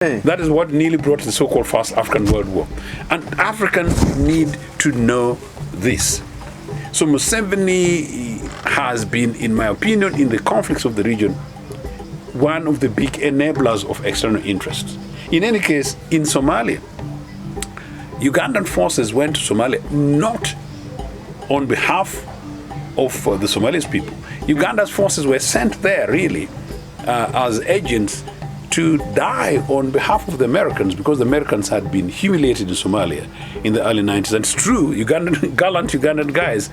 That is what nearly brought the so-called First African World War. And Africans need to know this. So Museveni has been, in my opinion, in the conflicts of the region, one of the big enablers of external interests. In any case, in Somalia, Ugandan forces went to Somalia not on behalf of the Somalis people. Uganda's forces were sent there, really, as agents to die on behalf of the Americans, because the Americans had been humiliated in Somalia in the early 90s. And it's true, gallant Ugandan guys,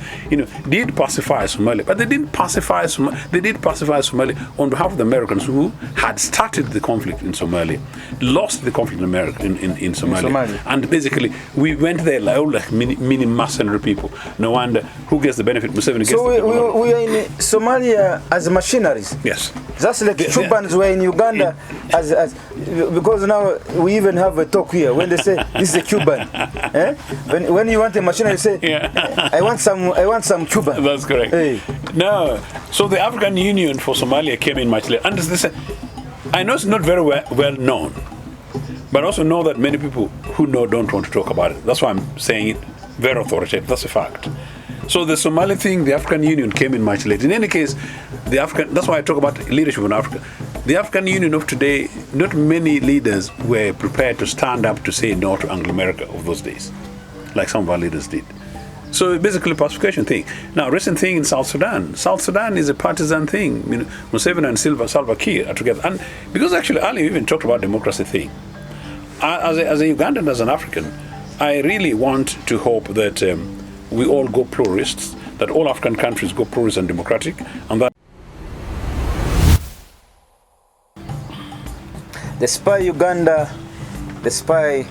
did pacify Somalia, but they didn't pacify Somalia. They did pacify Somalia on behalf of the Americans, who had started the conflict in Somalia, lost the conflict in Somalia. And basically, we went there like mini mercenary people. No wonder who gets the benefit. Museveni gets so we are in Somalia as machineries. Yes. Just like Cubans were in Uganda. Because now we even have a talk here when they say this is a Cuban. When you want a machine, you say, I want some Cuban. That's correct. Hey. No, so the African Union for Somalia came in much later. And I know it's not very well known, but I also know that many people who know don't want to talk about it. That's why I'm saying it very authoritative. That's a fact. So the Somali thing, the African Union came in much later. In any case, that's why I talk about leadership in Africa. The African Union of today, not many leaders were prepared to stand up to say no to Anglo-America of those days, like some of our leaders did. So basically a pacification thing. Now, recent thing in South Sudan. South Sudan is a partisan thing. Museveni and Salva Kiir are together. And because actually Ali even talked about democracy thing. As a Ugandan, as an African, I really want to hope that we all go pluralists, that all African countries go pluralist and democratic, and that the Spy Uganda, the Spy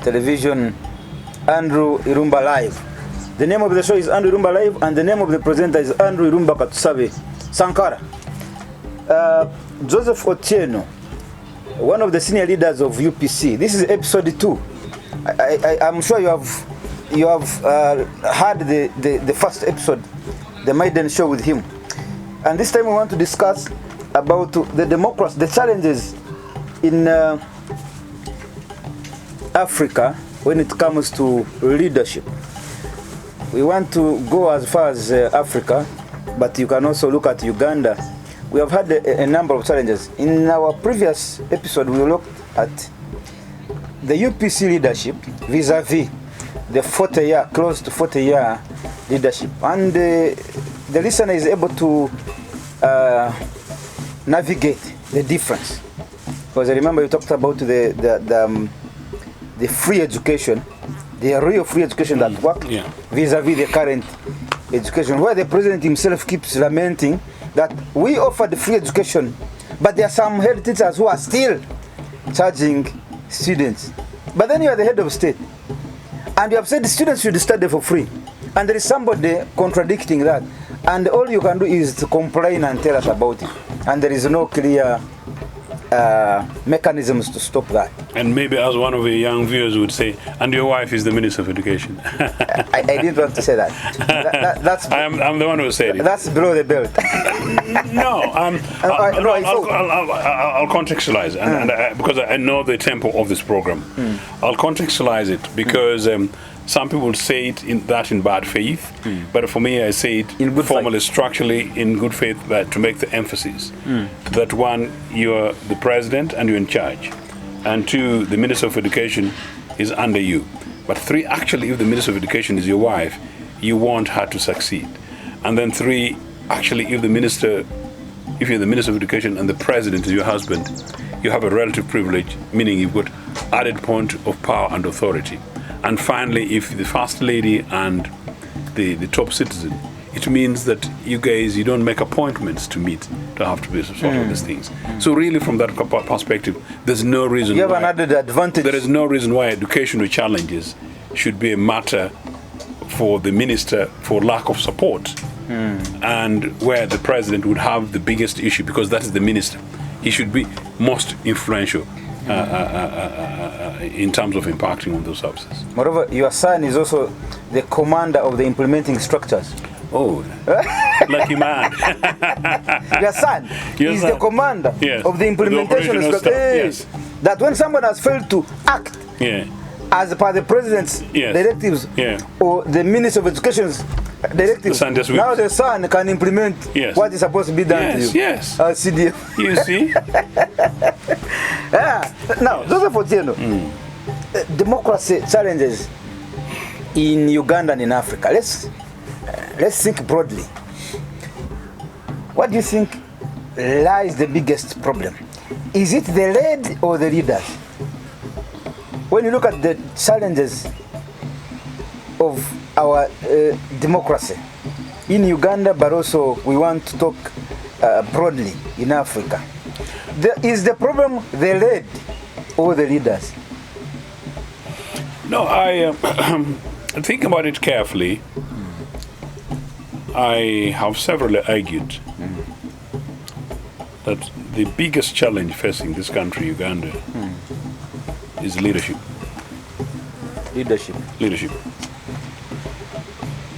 Television, Andrew Irumba Live. The name of the show is Andrew Irumba Live, and the name of the presenter is Andrew Irumba Katusabe Sankara. Joseph Ochieno, one of the senior leaders of UPC. This is episode 2. I'm sure you have heard the first episode, the Maiden show with him. And this time we want to discuss about the democracy, the challenges in Africa when it comes to leadership. We want to go as far as Africa, but you can also look at Uganda. We have had a number of challenges. In our previous episode, we looked at the UPC leadership vis-a-vis the 40-year, close to 40-year leadership. And the listener is able to navigate the difference. Because I remember you talked about the free education, the real free education that worked vis-a-vis the current education, where the president himself keeps lamenting that we offer the free education, but there are some head teachers who are still charging students. But then you are the head of state, and you have said the students should study for free, and there is somebody contradicting that, and all you can do is to complain and tell us about it, and there is no clear mechanisms to stop that. And maybe, as one of the young viewers would say, and your wife is the Minister of Education. I didn't want to say that. That's I'm the one who said it. That's below the belt. No, I'll contextualize, and because I know the tempo of this program. I'll contextualize it because some people say it in bad faith, but for me, I say it in formally, structurally, in good faith, but to make the emphasis that one, you're the president and you're in charge, and 2, the Minister of Education is under you, but 3, actually, if the Minister of Education is your wife, you want her to succeed, and then 3, actually, if you're the Minister of Education and the president is your husband, you have a relative privilege, meaning you've got added point of power and authority. And finally, if the First Lady and the top citizen, it means that you don't make appointments to meet, to have to be sort of these things. So really, from that perspective, there's no reason you have an added advantage. There is no reason why educational challenges should be a matter for the minister for lack of support, and where the president would have the biggest issue, because that is the minister. He should be most influential in terms of impacting on those services. Moreover, your son is also the commander of the implementing structures. Oh, lucky man. Your son is the commander of the implementation structures. Yes. that when someone has failed to act as per the president's directives or the Minister of Education's directives, now the son can implement what is supposed to be done to you. Yes. CDF. You see? Now, Joseph Ochieno, democracy challenges in Uganda and in Africa. Let's think broadly. What do you think lies the biggest problem? Is it the led or the leaders? When you look at the challenges of our democracy in Uganda, but also we want to talk broadly in Africa, is the problem the led or the leaders? No, I think about it carefully. I have severally argued that the biggest challenge facing this country, Uganda, is leadership. Leadership.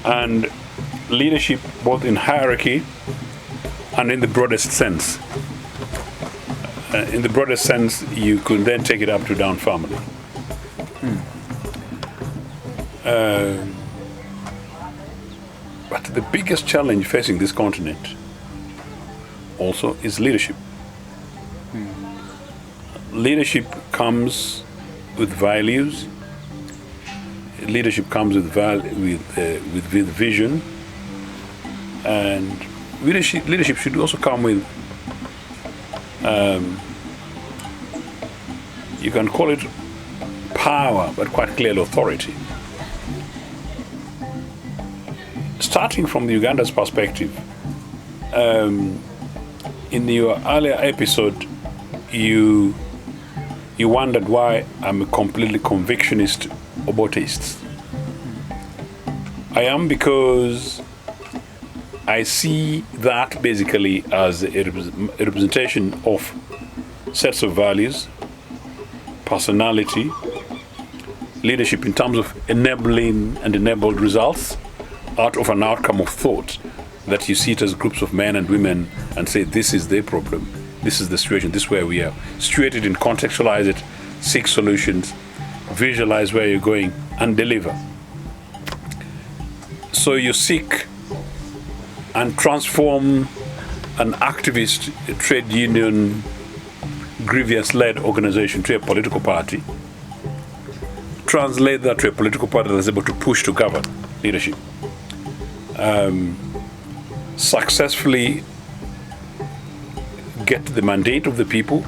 And leadership both in hierarchy and in the broadest sense. In the broadest sense, you could then take it up to down family. But the biggest challenge facing this continent also is leadership. Leadership comes with values. Leadership comes with vision, and leadership should also come with you can call it power, but quite clearly authority. Starting from the Uganda's perspective, in your earlier episode, you wondered why I'm a completely convictionist obotist. I am because I see that basically as a representation of sets of values, personality, leadership in terms of enabling and enabled results out of an outcome of thought, that you see it as groups of men and women and say, this is their problem, this is the situation, this is where we are. Situate it and contextualize it, seek solutions, visualize where you're going, and deliver. So you seek and transform an activist, a trade union, grievance-led organization to a political party, translate that to a political party that is able to push to govern leadership. Successfully get the mandate of the people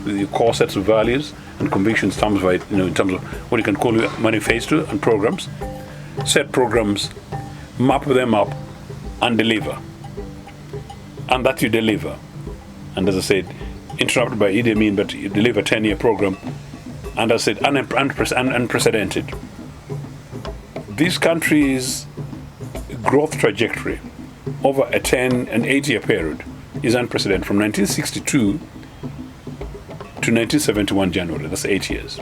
with your core sets of values and convictions, in terms of what you can call a manifesto and programs. Set programs, map them up, and deliver. And that you deliver. And as I said, interrupted by Idi Amin, but you deliver a 10-year program. And as I said, unprecedented. This country's growth trajectory over a 10 and 8-year period is unprecedented. From 1962 to 1971 January, that's 8 years.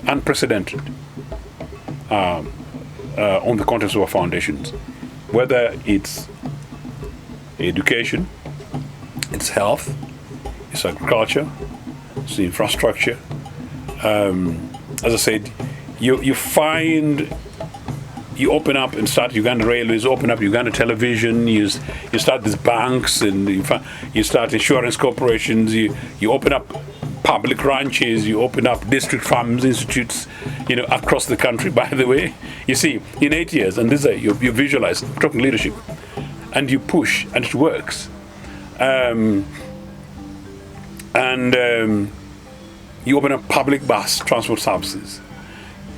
Unprecedented on the context of our foundations. Whether it's education, it's health, it's agriculture, it's infrastructure. As I said, you find, you open up and start Uganda Railways, open up Uganda Television, you start these banks, and you start insurance corporations, you open up public ranches, you open up district farms institutes, across the country. By the way, you see, in 8 years, and this is you visualize, I'm talking leadership, and you push, and it works. You open up public bus transport services.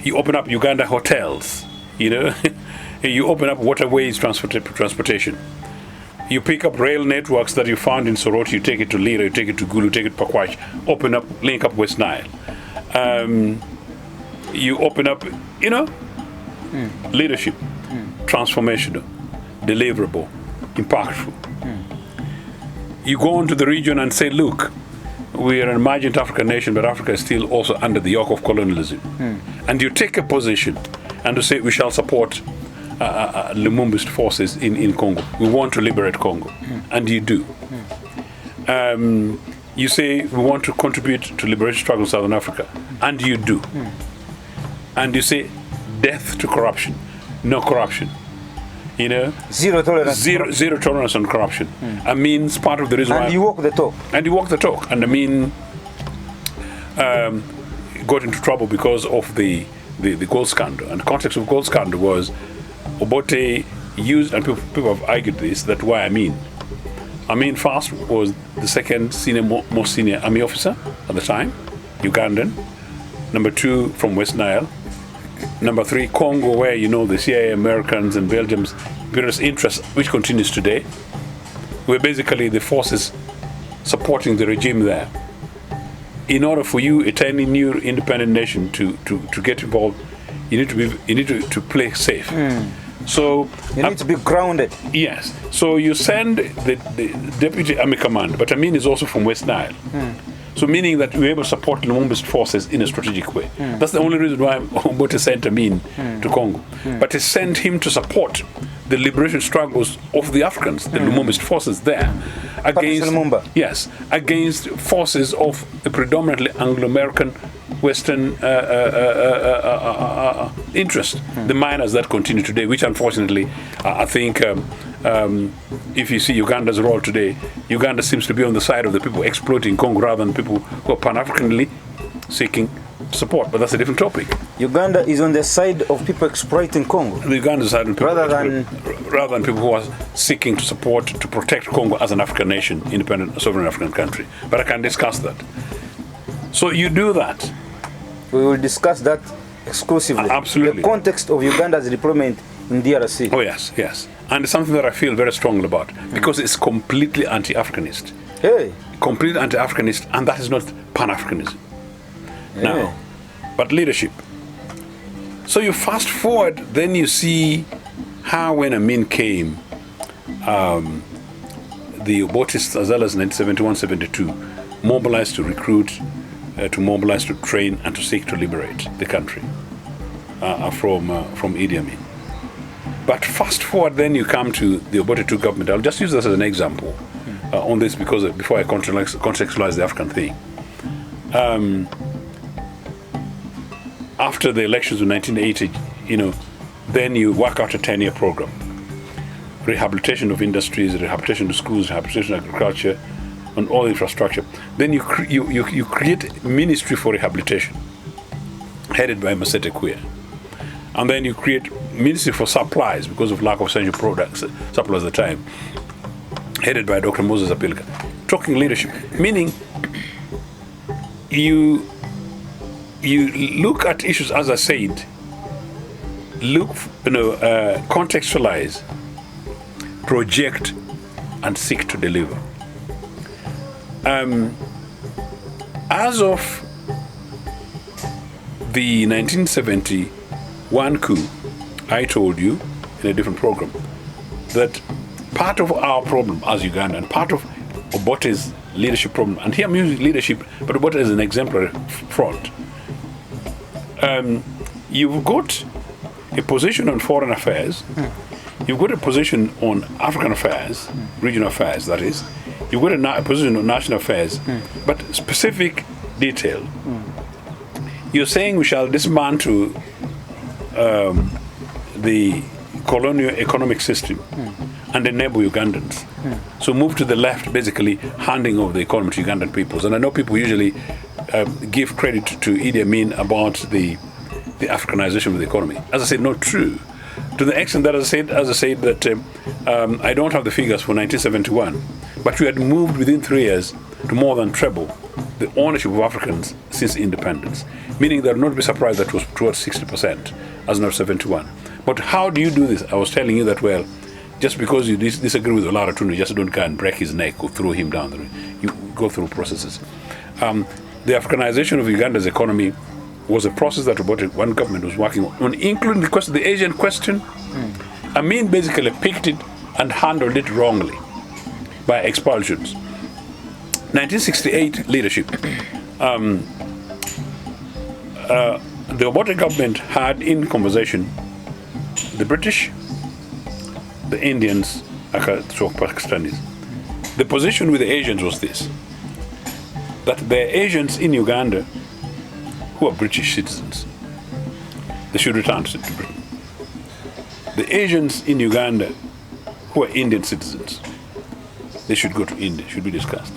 You open up Uganda hotels, You open up waterways transportation. You pick up rail networks that you found in Soroti, you take it to Lira, you take it to Gulu, take it to Pakwach, open up, link up West Nile. You open up, leadership, transformational, deliverable, impactful. You go into the region and say, look, we are an emergent African nation, but Africa is still also under the yoke of colonialism. And you take a position and to say we shall support Lumumba's forces in Congo. We want to liberate Congo. And you do. you say we want to contribute to liberation struggle in Southern Africa, and you do. And you say death to corruption, no corruption. You know, zero tolerance. Zero tolerance on corruption. I mean, it's part of the reason why. And you walk the talk. And you walk the talk. And I mean, got into trouble because of the gold scandal. And the context of gold scandal was Obote used, and people have argued this, that why Amin first was the second most senior army officer at the time, Ugandan. Number 2 from West Nile. Number 3, Congo, where you know the CIA, Americans, and Belgium's various interests, which continues today, were basically the forces supporting the regime there. In order for you, a tiny new independent nation, to get involved, you need to play safe. So you need to be grounded. Yes. So you send the deputy army command, but Amin is also from West Nile. So meaning that we're able to support Lumumba's forces in a strategic way. That's the only reason why Obote sent Amin to Congo. But he sent him to support the liberation struggles of the Africans, the Lumumba's forces there, against forces of the predominantly Anglo-American Western interest, the miners that continue today, which unfortunately, I think, if you see Uganda's role today, Uganda seems to be on the side of the people exploiting Congo rather than people who are Pan-Africanly seeking support. But that's a different topic. Uganda is on the side of people exploiting Congo. The Ugandan side of people rather than people who are seeking to support, to protect Congo as an African nation, independent, sovereign African country. But I can discuss that. So you do that. We will discuss that exclusively. Absolutely. The context of Uganda's deployment in DRC. Oh yes, yes. And it's something that I feel very strongly about because it's completely anti-Africanist. Hey. Completely anti-Africanist, and that is not Pan-Africanism. Hey. Now, but leadership. So you fast forward, then you see how when Amin came, the Obotists as well as 1971-72 mobilized to recruit, to mobilize, to train, and to seek to liberate the country from Idi Amin. But fast forward, then you come to the Obote II government. I'll just use this as an example on this because before I contextualize the African thing. After the elections of 1980, then you work out a 10-year program. Rehabilitation of industries, rehabilitation of schools, rehabilitation of agriculture, and all infrastructure. Then you create Ministry for Rehabilitation, headed by Masete Kuya. And then you create Ministry for Supplies because of lack of essential products, supplies at the time, headed by Dr. Moses Apilka. Talking leadership, meaning you look at issues, as I said, contextualize, project, and seek to deliver. As of the 1971 coup, I told you in a different program that part of our problem as Uganda and part of Obote's leadership problem, and here I'm using leadership, but Obote is an exemplary front. You've got a position on foreign affairs, you've got a position on African affairs, regional affairs, that is. You've got a position on national affairs, but specific detail. You're saying we shall dismantle the colonial economic system and enable Ugandans. So move to the left, basically handing over the economy to Ugandan peoples. And I know people usually give credit to Idi Amin about the Africanization of the economy. As I said, not true. To the extent that, as I said that I don't have the figures for 1971, but we had moved within 3 years to more than treble the ownership of Africans since independence, meaning that I would not be surprised that it was towards 60% as of 71. But how do you do this? I was telling you that, well, just because you disagree with Olara Tunu, you just don't go and break his neck or throw him down. You go through processes. The Africanization of Uganda's economy was a process that one government was working on, including the Asian question. Amin basically picked it and handled it wrongly by expulsions. 1968 leadership. The Obote government had in conversation the British, the Indians, so Pakistanis. The position with the Asians was this. that there are Asians in Uganda who are British citizens. They should return to Britain. The Asians in Uganda who are Indian citizens, they should go to India, should be discussed.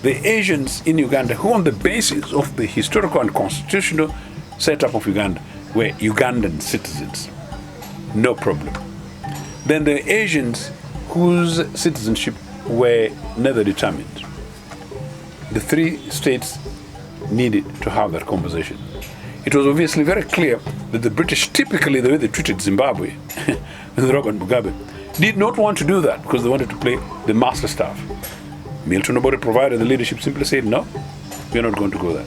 The Asians in Uganda who, on the basis of the historical and constitutional setup of Uganda, were Ugandan citizens, no problem. Then the Asians whose citizenship were never determined. The three states needed to have that conversation. It was obviously very clear that the British, typically the way they treated Zimbabwe with Robert Mugabe, did not want to do that because they wanted to play the master staff. Milton Obote provided the leadership, simply said, no, we're not going to go there.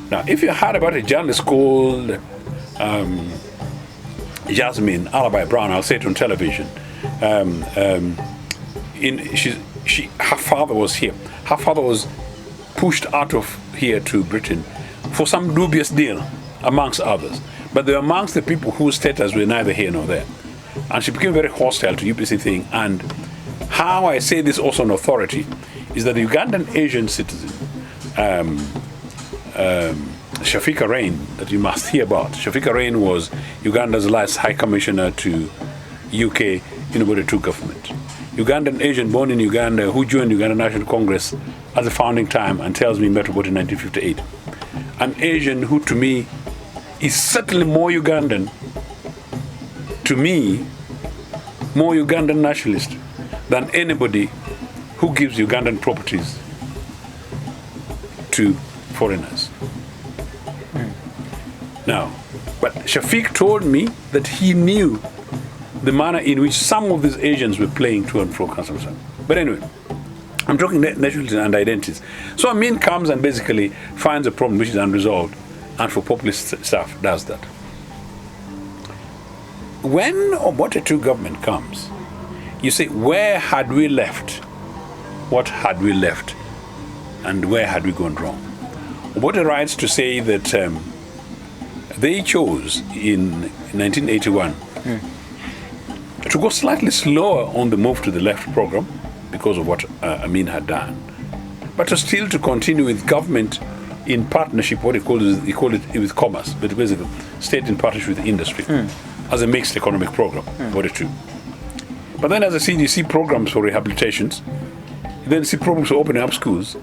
Now, if you heard about a journalist called Jasmine Alibi Brown, I'll say it on television, her father was here. Her father was pushed out of here to Britain for some dubious deal, amongst others. But they were amongst the people whose status were neither here nor there. And she became very hostile to UPC thing. And how I say this also on authority is that the Ugandan Asian citizen, Shafika Rain, that you must hear about. Shafika Rain was Uganda's last High Commissioner to UK in Obote II government. Ugandan Asian born in Uganda who joined Uganda National Congress at the founding time and tells me he met Obote in 1958. An Asian who to me is certainly more Ugandan, to me, more Ugandan nationalist than anybody who gives Ugandan properties to foreigners. Now, but Shafiq told me that he knew the manner in which some of these Asians were playing to and fro. But anyway, I'm talking nationalities and identities. So Amin comes and basically finds a problem which is unresolved, and for populist stuff does that. When Obote II government comes, you say, where had we left? What had we left? And where had we gone wrong? Obote writes to say that they chose in 1981 to go slightly slower on the move to the left program because of what Amin had done, but still to continue with government in partnership, what he called it with commerce, but basically state in partnership with industry as a mixed economic program, Obote II. But then as I see, you see programs for rehabilitations, you then see programs for opening up schools,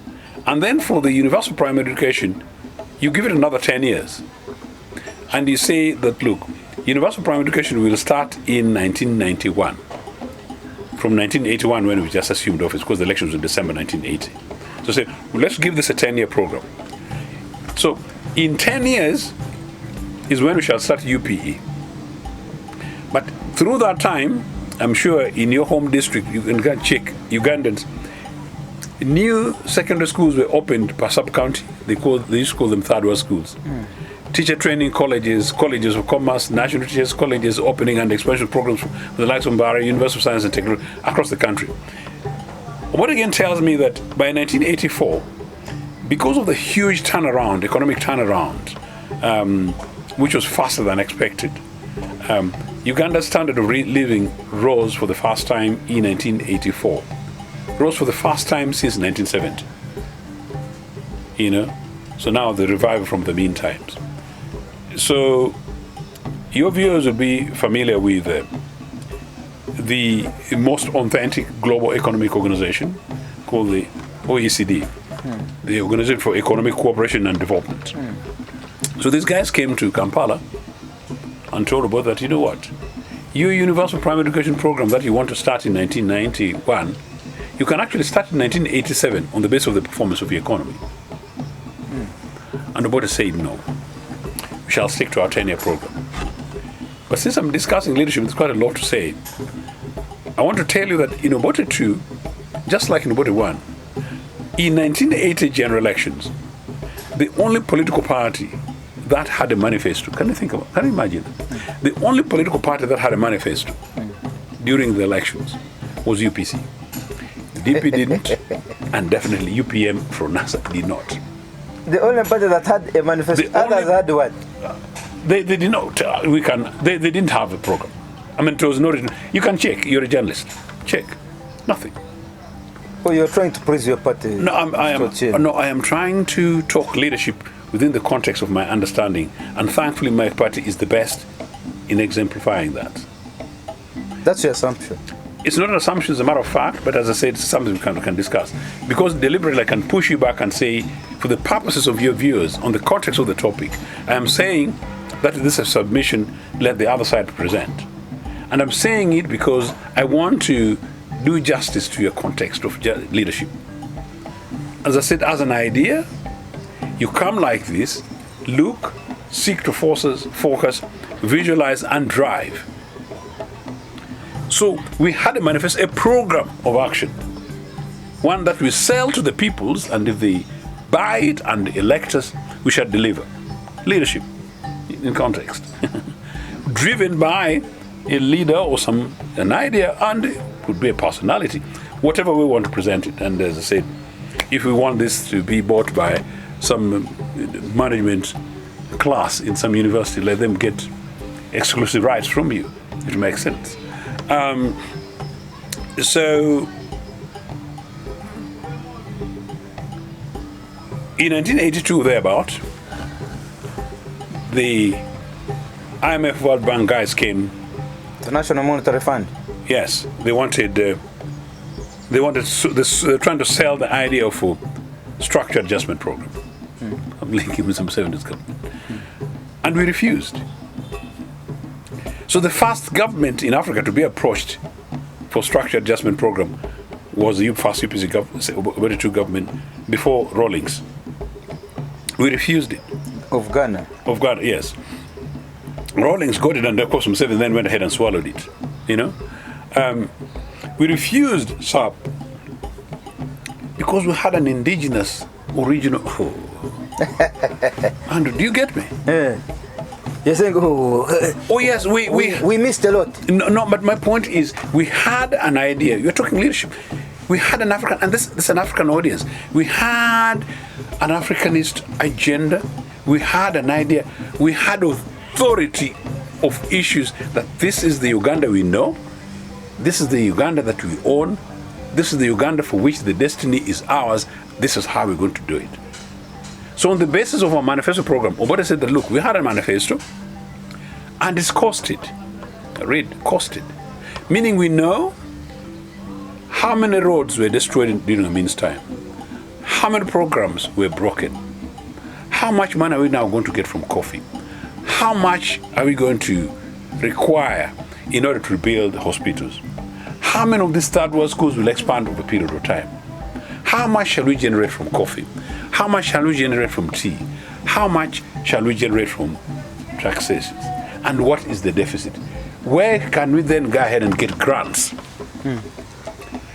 and then for the universal primary education, you give it another 10 years. And you say that, look, universal primary education will start in 1991. From 1981, when we just assumed office, because the elections were in December 1980. So say, well, let's give this a 10-year program. So in 10 years is when we shall start UPE. But through that time, I'm sure in your home district, you can check Ugandans, new secondary schools were opened per sub-county. They used to call them third world schools. Teacher training colleges, colleges of commerce, national teachers colleges, opening and expansion programs for the likes of Mbara, University of Science and Technology across the country. What again tells me that by 1984, because of the huge turnaround, economic turnaround, which was faster than expected, Uganda's standard of living rose for the first time in 1984. Rose for the first time since 1970. You know? So now the revival from the mean times. So your viewers will be familiar with the most authentic global economic organization called the OECD, the Organization for Economic Cooperation and Development. So these guys came to Kampala and told about that, you know what, your universal primary education program that you want to start in 1991, you can actually start in 1987 on the basis of the performance of the economy. And Obote said no. We shall stick to our 10-year program. But since I'm discussing leadership, there's quite a lot to say. I want to tell you that in Obote II, just like in Obote I, in 1980 general elections, the only political party that had a manifesto, can you imagine? The only political party that had a manifesto during the elections was UPC. The DP didn't, and definitely UPM for NASA did not. The only party that had a manifesto, others had what? They did not. They didn't have a program. I mean, it was not written. You can check. You're a journalist. Check. Nothing. Oh, you're trying to praise your party. No, I am trying to talk leadership within the context of my understanding, and thankfully my party is the best in exemplifying that. That's your assumption. It's not an assumption, it's a matter of fact, but as I said, it's something we can discuss. Because deliberately I can push you back and say, for the purposes of your viewers, on the context of the topic, I am saying that this is a submission, let the other side present. And I'm saying it because I want to do justice to your context of leadership. As I said, as an idea, you come like this, look, seek to focus, visualize, and drive. So we had a manifesto, a program of action, one that we sell to the peoples, and if they buy it and elect us, we shall deliver. Leadership, in context. Driven by a leader or an idea, and it could be a personality, whatever we want to present it. And as I said, if we want this to be bought by some management class in some university, let them get exclusive rights from you. It makes sense. So in 1982 thereabout, the IMF World Bank guys came. The National Monetary Fund. Yes, they wanted trying to sell the idea of a structured adjustment program. I'm linking with some Museveni's government, and we refused. So the first government in Africa to be approached for structured adjustment program was the first UPC government before Rawlings. We refused it. Of Ghana? Of Ghana, yes. Rawlings got it, and of course Museveni then went ahead and swallowed it. We refused SAP because we had an indigenous, original... Andrew, do you get me? Yeah. You're saying, oh yes, we missed a lot. No, but my point is, we had an idea. You're talking leadership. We had an African, and this is an African audience. We had an Africanist agenda. We had an idea. We had authority of issues that this is the Uganda we know. This is the Uganda that we own. This is the Uganda for which the destiny is ours. This is how we're going to do it. So on the basis of our manifesto program, Obote said that, look, we had a manifesto, and it's costed. Costed. Meaning we know how many roads were destroyed during Amin's time, how many programs were broken, how much money are we now going to get from coffee, how much are we going to require in order to rebuild hospitals, how many of these third world schools will expand over a period of time, how much shall we generate from coffee, how much shall we generate from tea, how much shall we generate from taxations, and what is the deficit? Where can we then go ahead and get grants?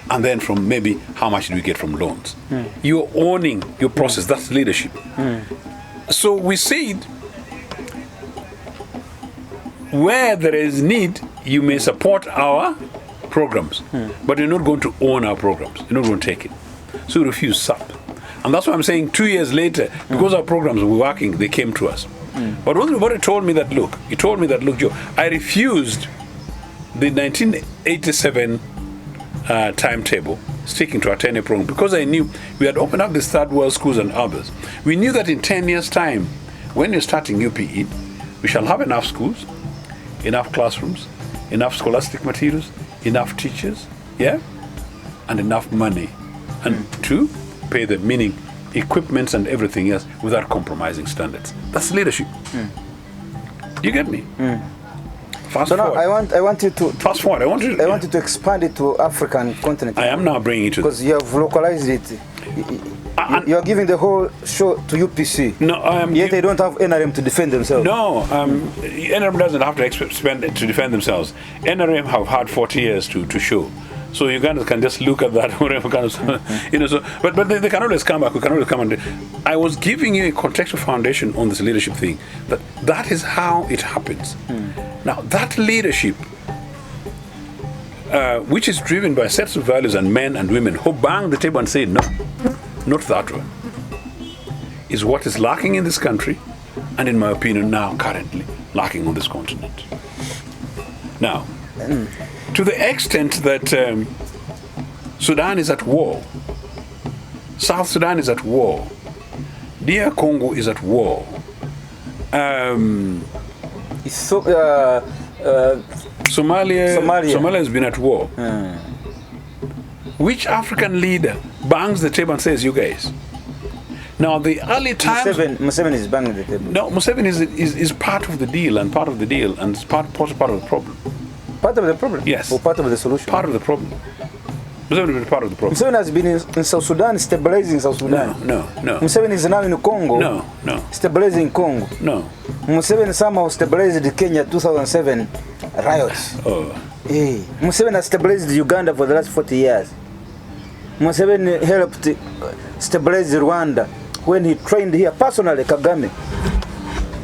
And then from maybe how much do we get from loans? You're owning your process, that's leadership. So we said, where there is need, you may support our programs, but you're not going to own our programs. You're not going to take it. So we refuse SAP. And that's why I'm saying 2 years later, because our programs were working, they came to us. But what he told me that, look, Joe, I refused the 1987 timetable, sticking to our 10-year program, because I knew we had opened up the third world schools and others. We knew that in 10 years' time, when you're starting UPE, we shall have enough schools, enough classrooms, enough scholastic materials, enough teachers, and enough money, and to pay them, meaning equipments and everything else, without compromising standards. That's leadership. Do you get me? Fast forward. I want you to fast forward. I want you to expand it to African continent. I am now bringing it to, because you have localized it. You are giving the whole show to UPC. No, yet they don't have NRM to defend themselves. No, NRM doesn't have to spend to defend themselves. NRM have had 40 years to show. So Ugandans can just look at that, whatever kind of, So, but they can always come back. We can always come and. I was giving you a contextual foundation on this leadership thing. That is how it happens. Now that leadership, which is driven by sets of values and men and women who bang the table and say no, not that one, is what is lacking in this country, and in my opinion now currently lacking on this continent. Now. To the extent that Sudan is at war South Sudan is at war. DR Congo is at war. It's so, Somalia has been at war. Which African leader bangs the table and says, you guys? Now, the early times... Museveni is banging the table. No, Museveni is part of the deal, and part of the deal, and it's part of the problem. Part of the problem? Yes. Or part of the solution? Part of the problem. Museveni is part of the problem. Museveni has been in South Sudan, stabilizing South Sudan. No. Museveni is now in Congo. No. Stabilizing Congo. No. Museveni somehow stabilized the Kenya 2007 riots. Hey. Museveni has stabilized Uganda for the last 40 years. Museveni helped stabilize Rwanda when he trained here personally Kagame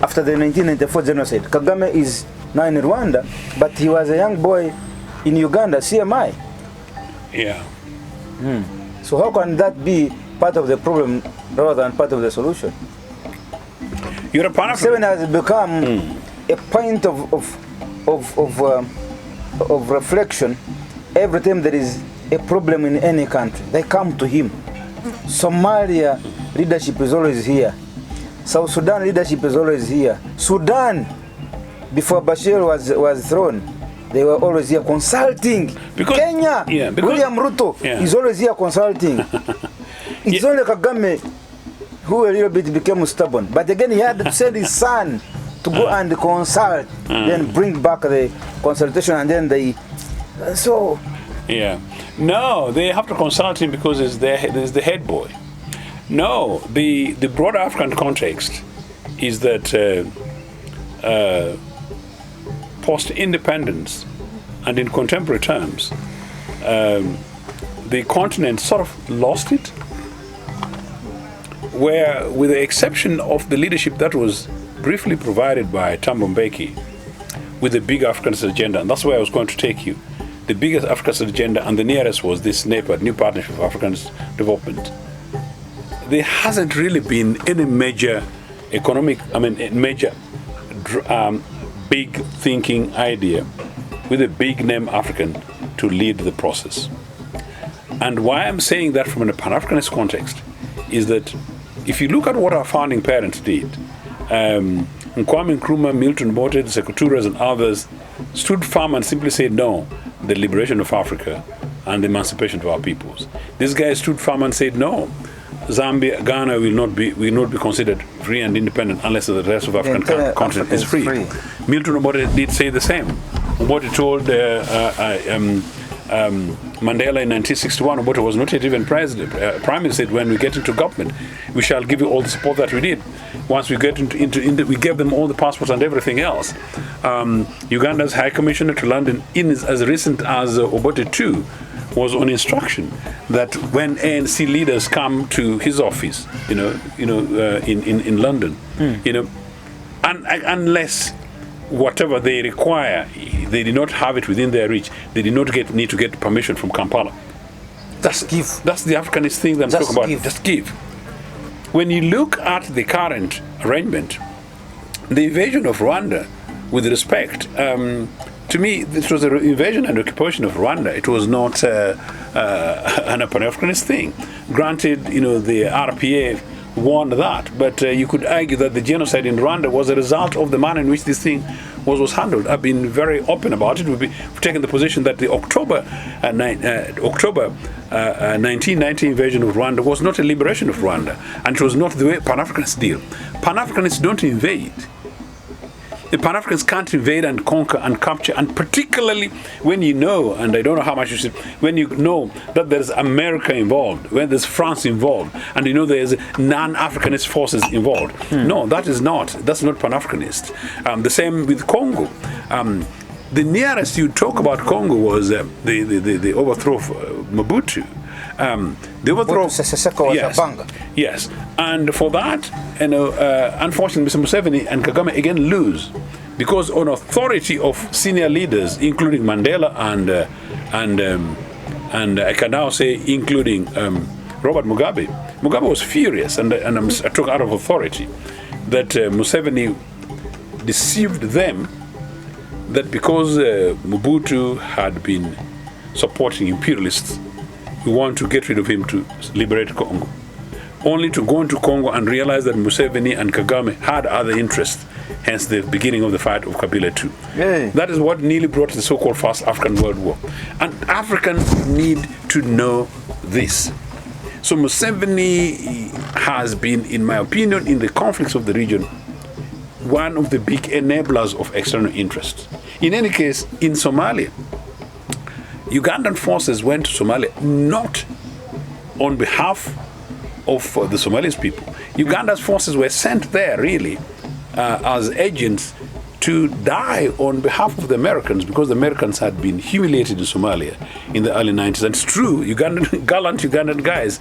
after the 1994 genocide. Kagame is now in Rwanda, but he was a young boy in Uganda, CMI. Yeah. So how can that be part of the problem rather than part of the solution? You're a Pan-Africanist. Museveni has become a point of reflection every time there is a problem in any country. They come to him. Somalia leadership is always here. South Sudan leadership is always here. Sudan, before Bashir was thrown, they were always here consulting. Kenya, William Ruto is always here consulting. It's only Kagame who a little bit became stubborn. But again, he had to send his son to go and consult, then bring back the consultation, and then they... So... Yeah. No, they have to consult him because he's the head boy. No, the broader African context is that post-independence and in contemporary terms, the continent sort of lost it, where with the exception of the leadership that was briefly provided by Thabo Mbeki with the big Africanist agenda, and that's where I was going to take you. The biggest Africanist agenda, and the nearest was this NEPAD, New Partnership for African Development. There hasn't really been any major big thinking idea with a big name African to lead the process. And why I'm saying that from a Pan-Africanist context is that if you look at what our founding parents did, Kwame Nkrumah, Milton Bote, the Sekou and others stood firm and simply said no, the liberation of Africa and the emancipation of our peoples. This guy stood firm and said no, Zambia, Ghana will not be considered free and independent unless the rest of African continent is free. Milton Obote did say the same. Obote told Mandela in 1961, Obote was not yet even president. Prime Minister said, when we get into government, we shall give you all the support that we need. Once we get into we gave them all the passports and everything else. Uganda's High Commissioner to London, as recent as Obote too, was on instruction that when ANC leaders come to his office, in London, unless whatever they require, they did not have it within their reach, they did not need to get permission from Kampala. That's the Africanist thing that I'm talking about. Just give. When you look at the current arrangement, the invasion of Rwanda, with respect, to me, this was an invasion and occupation of Rwanda. It was not an Pan-Africanist thing. Granted, the RPA won that, but you could argue that the genocide in Rwanda was a result of the manner in which this thing was handled. I've been very open about it. We've taken the position that the October 1990 invasion of Rwanda was not a liberation of Rwanda, and it was not the way Pan-Africanists deal. Pan-Africanists don't invade. The Pan-Africans can't invade and conquer and capture, and particularly when you know, and I don't know how much you should, when you know that there's America involved, when there's France involved, and you know there's non-Africanist forces involved. No, that's not Pan-Africanist. The same with Congo. The nearest you talk about Congo was the overthrow of Mobutu. The overthrow. Yes, and for that, unfortunately, Mr. Museveni and Kagame again lose, because on authority of senior leaders, including Mandela and I can now say including Robert Mugabe. Mugabe was furious, and I took out of authority that Museveni deceived them, that because Mobutu had been supporting imperialists, we want to get rid of him to liberate Congo. only to go into Congo and realize that Museveni and Kagame had other interests, hence the beginning of the fight of Kabila II. Yeah. That is what nearly brought the so-called First African World War. And Africans need to know this. So Museveni has been, in my opinion, in the conflicts of the region, one of the big enablers of external interests. In any case, in Somalia, Ugandan forces went to Somalia not on behalf of the Somalis people. Uganda's forces were sent there, really, as agents to die on behalf of the Americans, because the Americans had been humiliated in Somalia in the early 90s. And it's true, gallant Ugandan guys,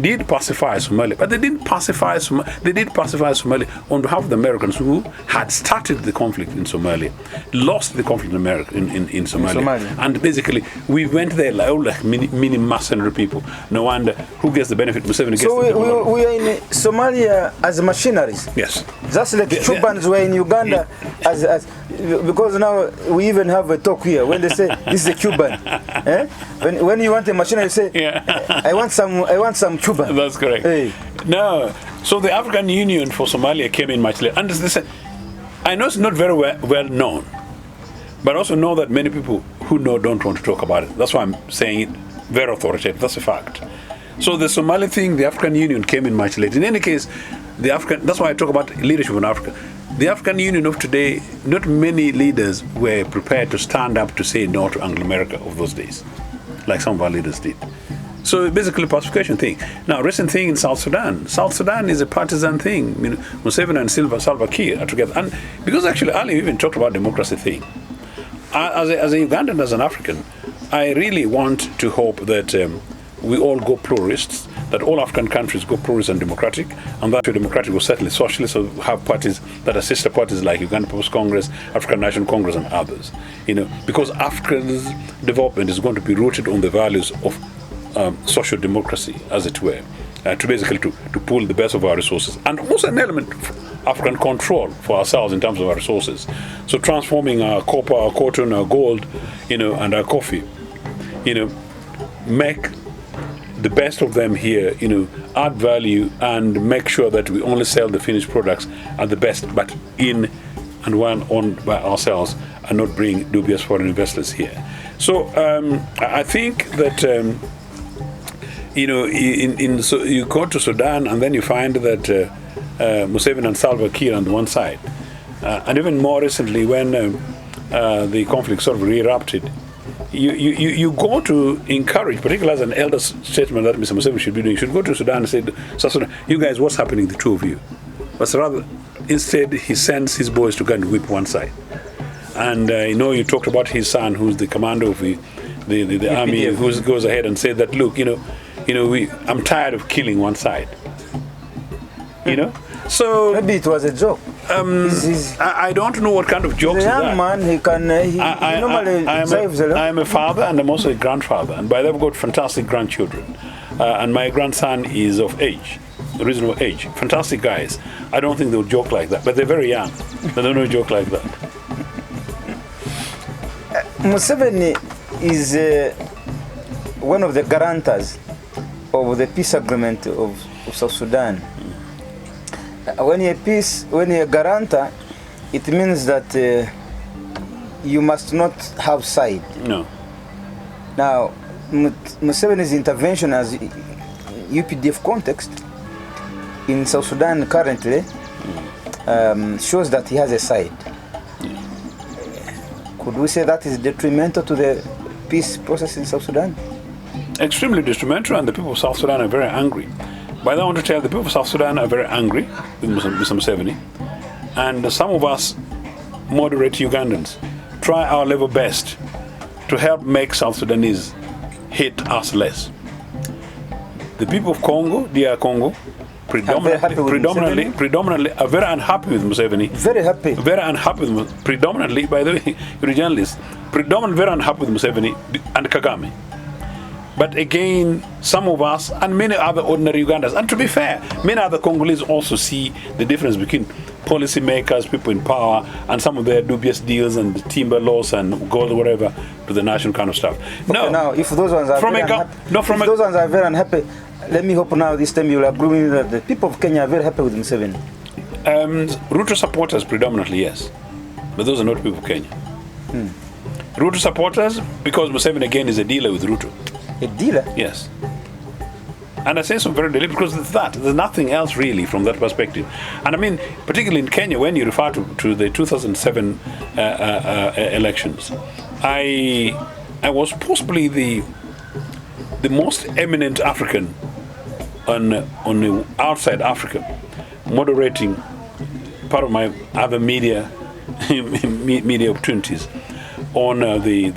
did pacify Somalia, but they didn't pacify Somalia. They did pacify Somalia on behalf of the Americans, who had started the conflict in Somalia, lost the conflict in Somalia. And basically, we went there like mini mercenary people. No wonder who gets the benefit. Museveni gets so the benefit. we are in Somalia as machineries. Yes. Just like the Cubans were in Uganda. As because now we even have a talk here when they say this is a Cuban. When you want a machine, you say, I want some Cuban. That's correct. Hey. No, so the African Union for Somalia came in much later. And I know it's not very well known, but I also know that many people who know don't want to talk about it. That's why I'm saying it very authoritative. That's a fact. So the Somali thing, the African Union came in much later. In any case, that's why I talk about leadership in Africa. The African Union of today, not many leaders were prepared to stand up to say no to Anglo-America of those days, like some of our leaders did. So basically a pacification thing. Now, recent thing in South Sudan. South Sudan is a partisan thing. Museveni and Salva Kiir are together. And because actually Ali even talked about democracy thing. As a Ugandan, as an African, I really want to hope that we all go pluralists, that all African countries go pluralist and democratic, and that democratic will certainly socialist, so have parties that are sister parties like Uganda People's Congress, African National Congress, and others. Because Africa's development is going to be rooted on the values of social democracy, as it were, to basically to pull the best of our resources, and also an element of African control for ourselves in terms of our resources. So transforming our copper, our cotton, our gold, and our coffee, make the best of them here, add value and make sure that we only sell the finished products at the best, but in and one owned by ourselves, and not bring dubious foreign investors here. So I think that so you go to Sudan and then you find that Museveni and Salva Kiir on the one side, and even more recently when the conflict sort of re-erupted. You go to encourage, particularly as an elder statesman that Mr. Museveni should be doing, you should go to Sudan and say, South Sudan, you guys, what's happening, the two of you? But rather, instead, he sends his boys to go and whip one side. And you talked about his son, who's the commander of the army, who goes ahead and said that, look, I'm tired of killing one side. So maybe it was a joke. I don't know what kind of jokes. The young man, he normally saves a lot. I am a father and I'm also a grandfather, and by the way, I've got fantastic grandchildren, and my grandson is of age, reasonable age. Fantastic guys. I don't think they'll joke like that, but they're very young. They don't know joke like that. Museveni is one of the guarantors of the peace agreement of South Sudan. When you're a guarantor, it means that you must not have side. No. Now, Museveni's intervention as UPDF context in South Sudan currently shows that he has a side. Could we say that is detrimental to the peace process in South Sudan? Extremely detrimental, and the people of South Sudan are very angry. But I want to tell you, the people of South Sudan are very angry with Mr. Museveni, and some of us moderate Ugandans try our level best to help make South Sudanese hate us less. The people of Congo, DR Congo, predominantly are very unhappy with Museveni. Very happy. Very unhappy with predominantly, by the way, you're a journalist, predominantly very unhappy with Museveni and Kagame. But again, some of us and many other ordinary Ugandans, and to be fair, many other Congolese also see the difference between policy makers, people in power, and some of their dubious deals and timber laws and gold, whatever, to the national kind of stuff. Okay, now, if those ones are those ones are very unhappy, let me hope now this time you will agree with me that the people of Kenya are very happy with Museveni. Ruto supporters predominantly, yes. But those are not people of Kenya. Ruto supporters, because Museveni again is a dealer with Ruto. A dealer? Yes. And I say so very deliberately because it's that. There's nothing else really from that perspective. And I mean, particularly in Kenya, when you refer to the 2007 elections, I was possibly the most eminent African on outside Africa, moderating part of my other media opportunities on the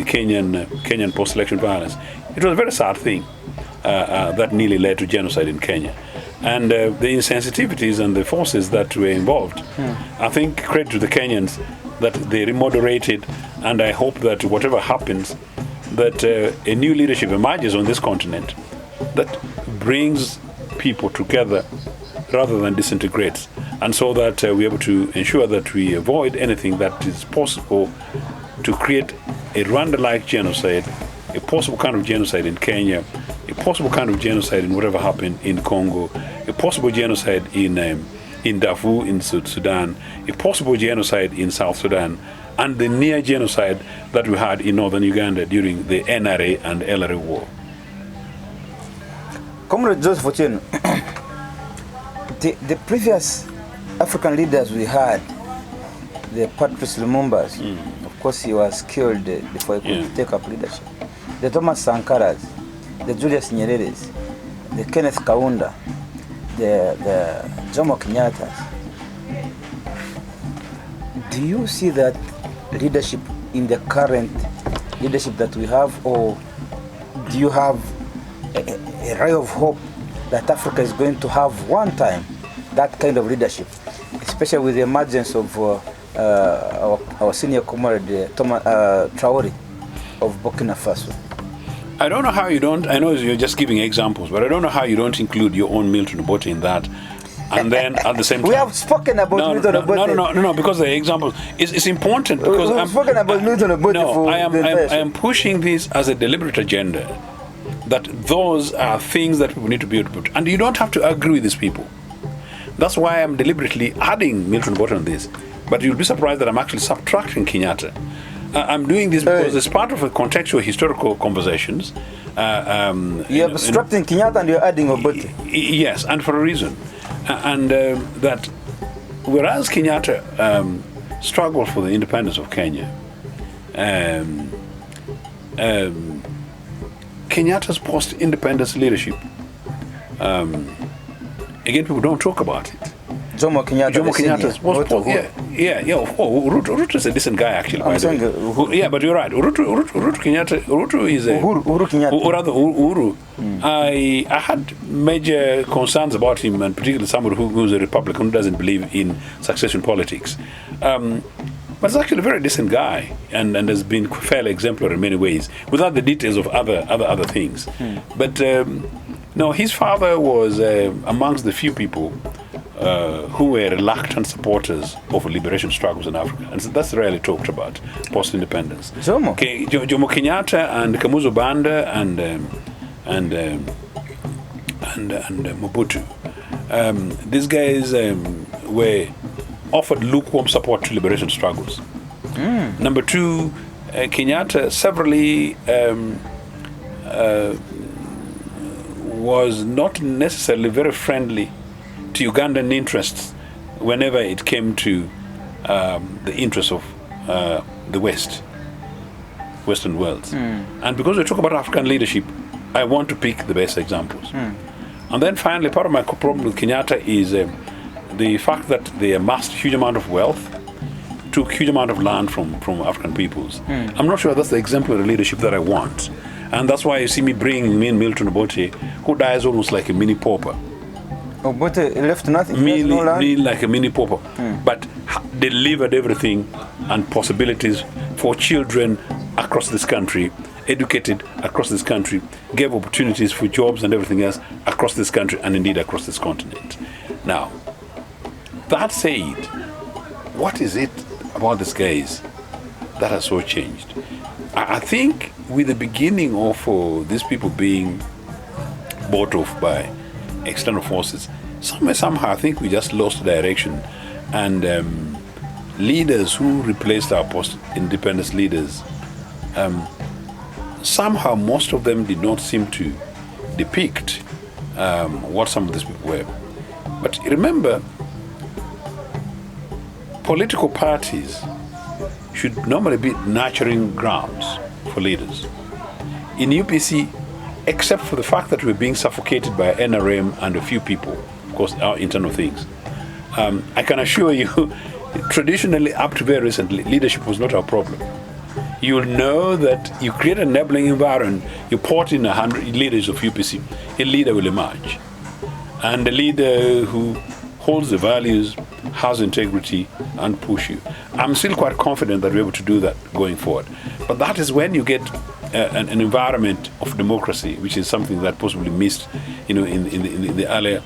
Kenyan post-election violence. It was a very sad thing that nearly led to genocide in Kenya. And the insensitivities and the forces that were involved, I think credit to the Kenyans that they remoderated, and I hope that whatever happens, that a new leadership emerges on this continent that brings people together rather than disintegrates, and so that we're able to ensure that we avoid anything that is possible to create a Rwanda-like genocide, a possible kind of genocide in Kenya, a possible kind of genocide in whatever happened in Congo, a possible genocide in Darfur in Sudan, a possible genocide in South Sudan, and the near genocide that we had in northern Uganda during the NRA and LRA war. Comrade Joseph Ochieno, the previous African leaders we had, the Patrice Lumumbas, of course he was killed before he could take up leadership. The Thomas Sankaras, the Julius Nyereres, the Kenneth Kaunda, the Jomo Kenyatta. Do you see that leadership in the current leadership that we have, or do you have a ray of hope that Africa is going to have one time that kind of leadership, especially with the emergence of our senior comrade Traore of Burkina Faso? I don't know how you don't, I know you're just giving examples, but I don't know how you don't include your own Milton Obote in that. And then at the same time, we have spoken about Milton Obote. No, because the examples it's important because we have spoken about Milton Obote. No, I am pushing this as a deliberate agenda, that those are things that people need to be able to put, and you don't have to agree with these people. That's why I'm deliberately adding Milton Obote on this. But you'll be surprised that I'm actually subtracting Kenyatta. I'm doing this because it's part of a contextual historical conversations. You're subtracting Kenyatta and you're adding Obote. Yes, and for a reason. And that whereas Kenyatta struggled for the independence of Kenya, Kenyatta's post-independence leadership, again, people don't talk about it. Jomo Kenyatta Ruto is a decent guy actually. Yeah, but you're right. Uhuru Kenyatta is a Uhuru Kenyatta. Or rather Uhuru. I had major concerns about him, and particularly somebody who's a Republican who doesn't believe in succession politics. But he's actually a very decent guy, and has been fairly exemplary in many ways, without the details of other things. But no, his father was amongst the few people who were reluctant supporters of liberation struggles in Africa, and so that's rarely talked about post-independence. Jomo Kenyatta and Kamuzu Banda and Mobutu. These guys were offered lukewarm support to liberation struggles. Number two, Kenyatta severally was not necessarily very friendly to Ugandan interests whenever it came to the interests of the Western world. And because we talk about African leadership, I want to pick the best examples. And then finally, part of my problem with Kenyatta is the fact that they amassed huge amount of wealth, took huge amount of land from African peoples. I'm not sure that's the exemplary leadership that I want. And that's why you see me bringing in Milton Obote, who dies almost like a mini pauper. Obote left nothing, really like a mini pauper, but delivered everything and possibilities for children across this country, educated across this country, gave opportunities for jobs and everything else across this country and indeed across this continent. Now, that said, what is it about these guys that has so changed? I think with the beginning of these people being bought off by external forces. Somehow, I think we just lost direction, and leaders who replaced our post-independence leaders, somehow most of them did not seem to depict what some of these people were. But remember, political parties should normally be nurturing grounds for leaders. In UPC, except for the fact that we're being suffocated by NRM and a few people, of course, our internal things, I can assure you, traditionally, up to very recently, leadership was not our problem. You'll know that you create an enabling environment, you port in 100 leaders of UPC, a leader will emerge. And a leader who holds the values, has integrity, and push you. I'm still quite confident that we're able to do that going forward. But that is when you get an environment of democracy, which is something that possibly missed, in the earlier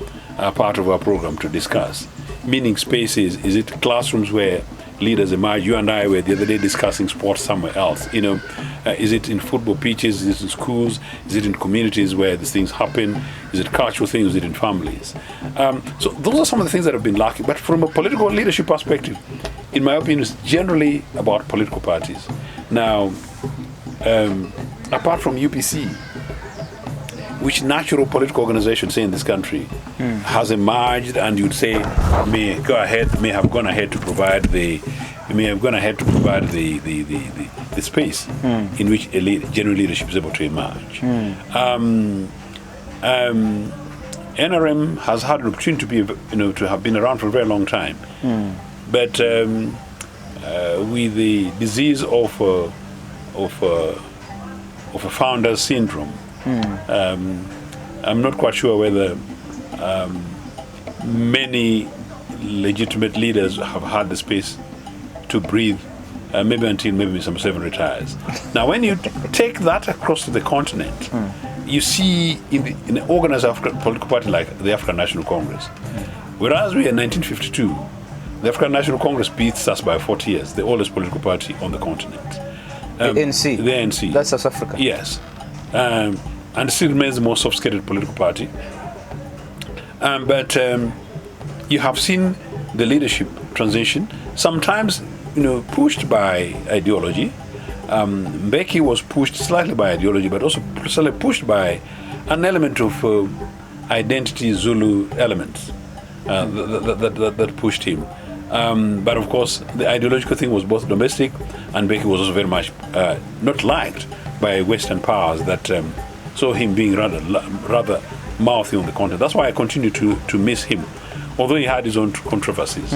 part of our program to discuss. Meaning spaces, is it classrooms where leaders emerge? You and I were the other day discussing sports somewhere else. Is it in football pitches? Is it in schools? Is it in communities where these things happen? Is it cultural things? Is it in families? So those are some of the things that have been lacking. But from a political leadership perspective, in my opinion, it's generally about political parties. Now, apart from UPC, which natural political organization, say in this country, has emerged, and you'd say may have gone ahead to provide the space in which genuine leadership is able to emerge. NRM has had an opportunity to be, to have been around for a very long time, but with the disease of a founder's syndrome. I'm not quite sure whether many legitimate leaders have had the space to breathe, maybe until Mr. Museveni retires. Now, when you take that across to the continent, you see in an organized political party like the African National Congress, whereas we in 1952, the African National Congress beats us by 40 years, the oldest political party on the continent. The ANC? The ANC. That's South Africa. Yes. And still remains the most sophisticated political party. But you have seen the leadership transition, sometimes pushed by ideology. Mbeki was pushed slightly by ideology, but also slightly pushed by an element of identity Zulu elements that pushed him. But of course, the ideological thing was both domestic, and Mbeki was also very much not liked by Western powers that saw him being rather mouthy on the continent. That's why I continue to miss him, although he had his own controversies.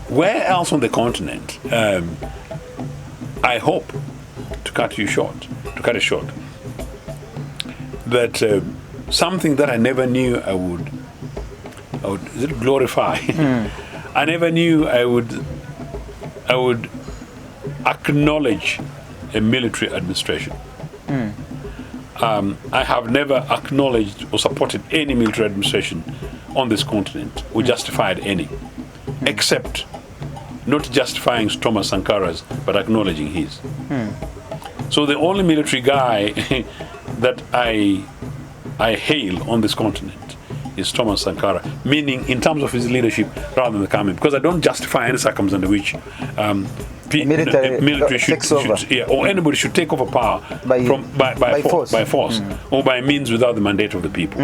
Where else on the continent? I hope, to cut it short, that something that I never knew I would is it glorify? I never knew I would acknowledge a military administration. I have never acknowledged or supported any military administration on this continent, or justified any, except not justifying Thomas Sankara's, but acknowledging his. So the only military guy that I hail on this continent is Thomas Sankara, meaning in terms of his leadership rather than the coming, because I don't justify any circumstance under which military should or anybody should take over power by force or by means without the mandate of the people.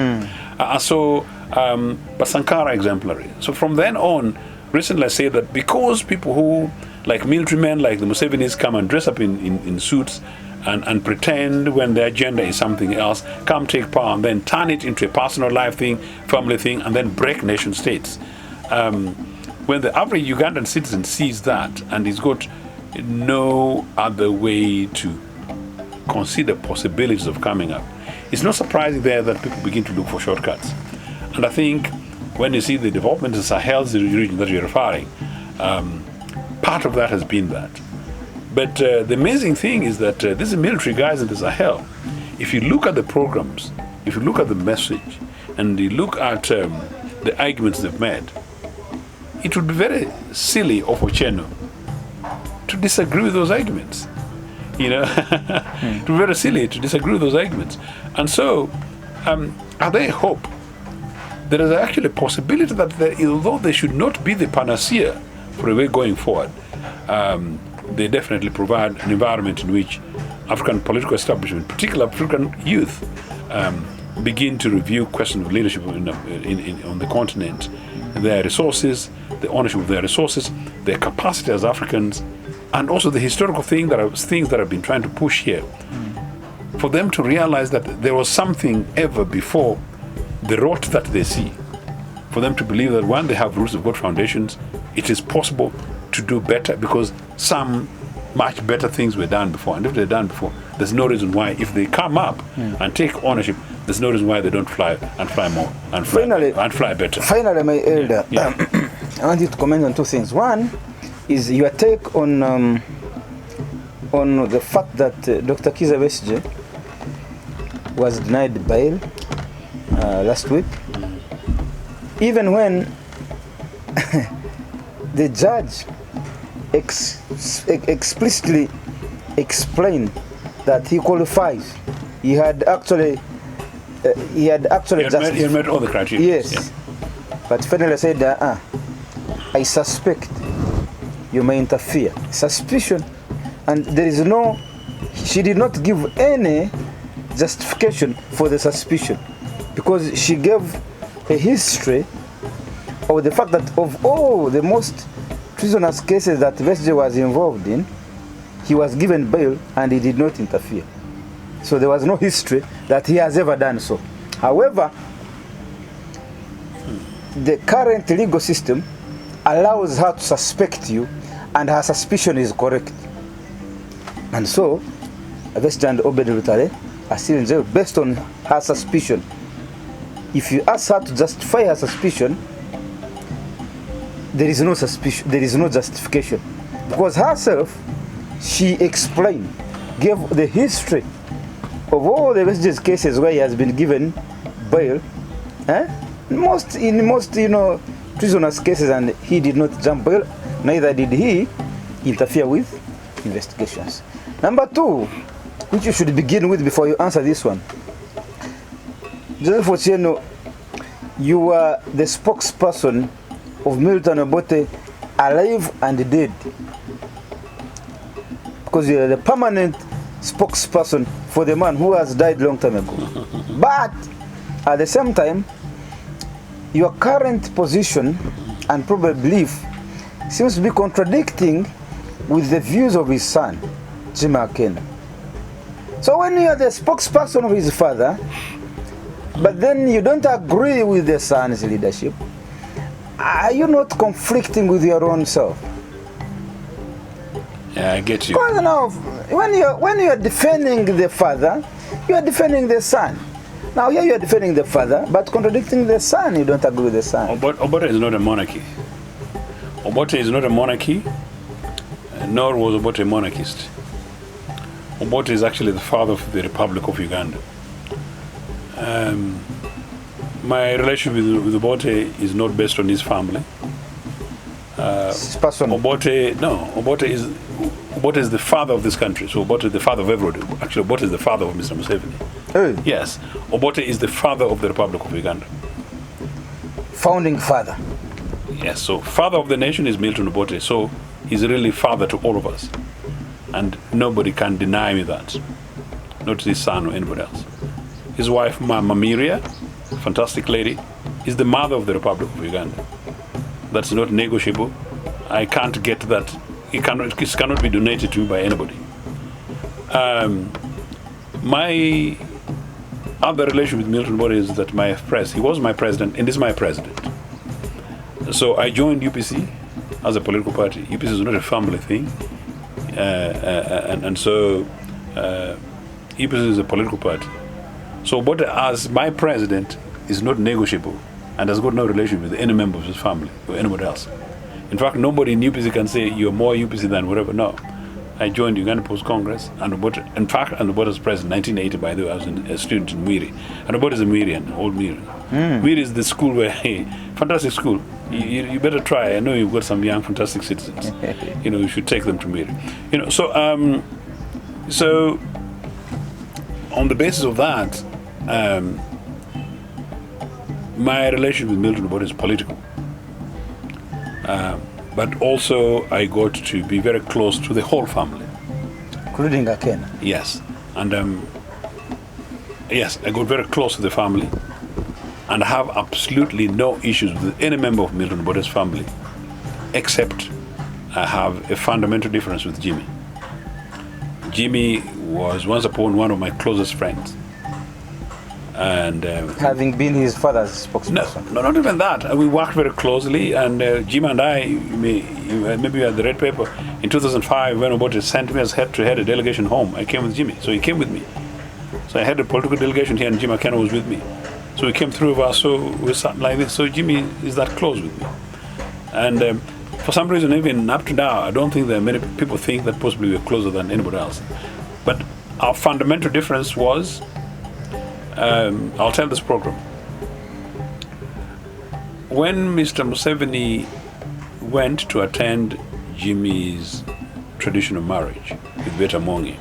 But Sankara exemplary. So from then on, recently I say that because people who, like military men like the Musevenis, come and dress up in suits and pretend when their agenda is something else, come take power and then turn it into a personal life thing, family thing, and then break nation states. When the average Ugandan citizen sees that and he's got no other way to consider possibilities of coming up, it's not surprising there that people begin to look for shortcuts. And I think when you see the development in Sahel, the region that you're referring, part of that has been that. But the amazing thing is that these military guys in the Sahel, if you look at the programs, if you look at the message, and you look at the arguments they've made, it would be very silly of Ochieno to disagree with those arguments. You know, it would be very silly to disagree with those arguments. And so, are there hope? There is actually a possibility that although they should not be the panacea for a way going forward, they definitely provide an environment in which African political establishment, particularly African youth, begin to review questions of leadership on the continent, their resources, the ownership of their resources, their capacity as Africans, and also the historical things that have been trying to push here. For them to realize that there was something ever before the rot that they see. For them to believe that when they have roots of good foundations, it is possible to do better because some much better things were done before. And if they're done before, there's no reason why, if they come up and take ownership, there's no reason why they don't fly and fly more and fly better. Finally, my elder, I want you to comment on two things. One is your take on the fact that Dr. Kizza Besigye was denied bail last week, even when the judge explicitly explained that he qualifies. He had actually He had met all the criteria. Yes, yeah. But finally said, I suspect you may interfere. Suspicion, and there is no. She did not give any justification for the suspicion, because she gave a history of the fact that of all the most treasonous cases that Besigye was involved in, he was given bail and he did not interfere. So there was no history that he has ever done so. However, the current legal system allows her to suspect you, and her suspicion is correct. And so, Besigye and Obed Lutale are still in jail based on her suspicion. If you ask her to justify her suspicion, there is no suspicion, there is no justification. Because herself, she explained, gave the history of all the Besigye's cases where he has been given bail, in most treasonous cases, and he did not jump bail, neither did he interfere with investigations. Number two, which you should begin with before you answer this one, Joseph Ochieno, you were the spokesperson of Milton Obote, alive and dead, because you are the permanent spokesperson for the man who has died long time ago. But at the same time, your current position and probably belief seems to be contradicting with the views of his son, Jimmy Akena. So when you are the spokesperson of his father, but then you don't agree with the son's leadership, are you not conflicting with your own self? Yeah, I get you. Because now, when you are defending the father, you are defending the son. Now here you are defending the father, but contradicting the son. You don't agree with the son. Obote is not a monarchy. Obote is not a monarchy, nor was Obote a monarchist. Obote is actually the father of the Republic of Uganda. My relationship with Obote is not based on his family. Obote is the father of this country. So Obote is the father of everybody. Actually, Obote is the father of Mr. Museveni. Hey. Yes, Obote is the father of the Republic of Uganda. Founding father. Yes, so father of the nation is Milton Obote. So he's really father to all of us. And nobody can deny me that. Not his son or anybody else. His wife, Mama Miria, fantastic lady, is the mother of the Republic of Uganda. That's not negotiable. I can't get that. It cannot be donated to me by anybody. My other relation with Milton Obote is that he was my president, and is my president. So I joined UPC as a political party. UPC is not a family thing, and so UPC is a political party. So Obote, as my president, is not negotiable and has got no relation with any member of his family or anybody else. In fact, nobody in UPC can say you're more UPC than whatever. No. I joined Uganda Post Congress, and Obote was president in 1980, by the way. I was a student in Mwiri. And Obote is a Mwirian, old Mwiri. Mwiri is the school where, fantastic school. You better try. I know you've got some young, fantastic citizens. You should take them to Mwiri. So So, on the basis of that, my relationship with Milton Obote is political. But also, I got to be very close to the whole family. Including Akena? Yes. And yes, I got very close to the family. And I have absolutely no issues with any member of Milton Obote's family, except I have a fundamental difference with Jimmy. Jimmy was once upon one of my closest friends. And having been his father's spokesperson? No, not even that. We worked very closely, and Jim and I, maybe you had the red paper, in 2005 when Obote sent me as head to head a delegation home, I came with Jimmy, so he came with me. So I had a political delegation here and Jim Akena was with me. So we came through of us, so we sat like this. So Jimmy is that close with me. And for some reason, even up to now, I don't think that many people think that possibly we're closer than anybody else. But our fundamental difference was, I'll tell this program. When Mr. Museveni went to attend Jimmy's traditional marriage with Beta Mongi,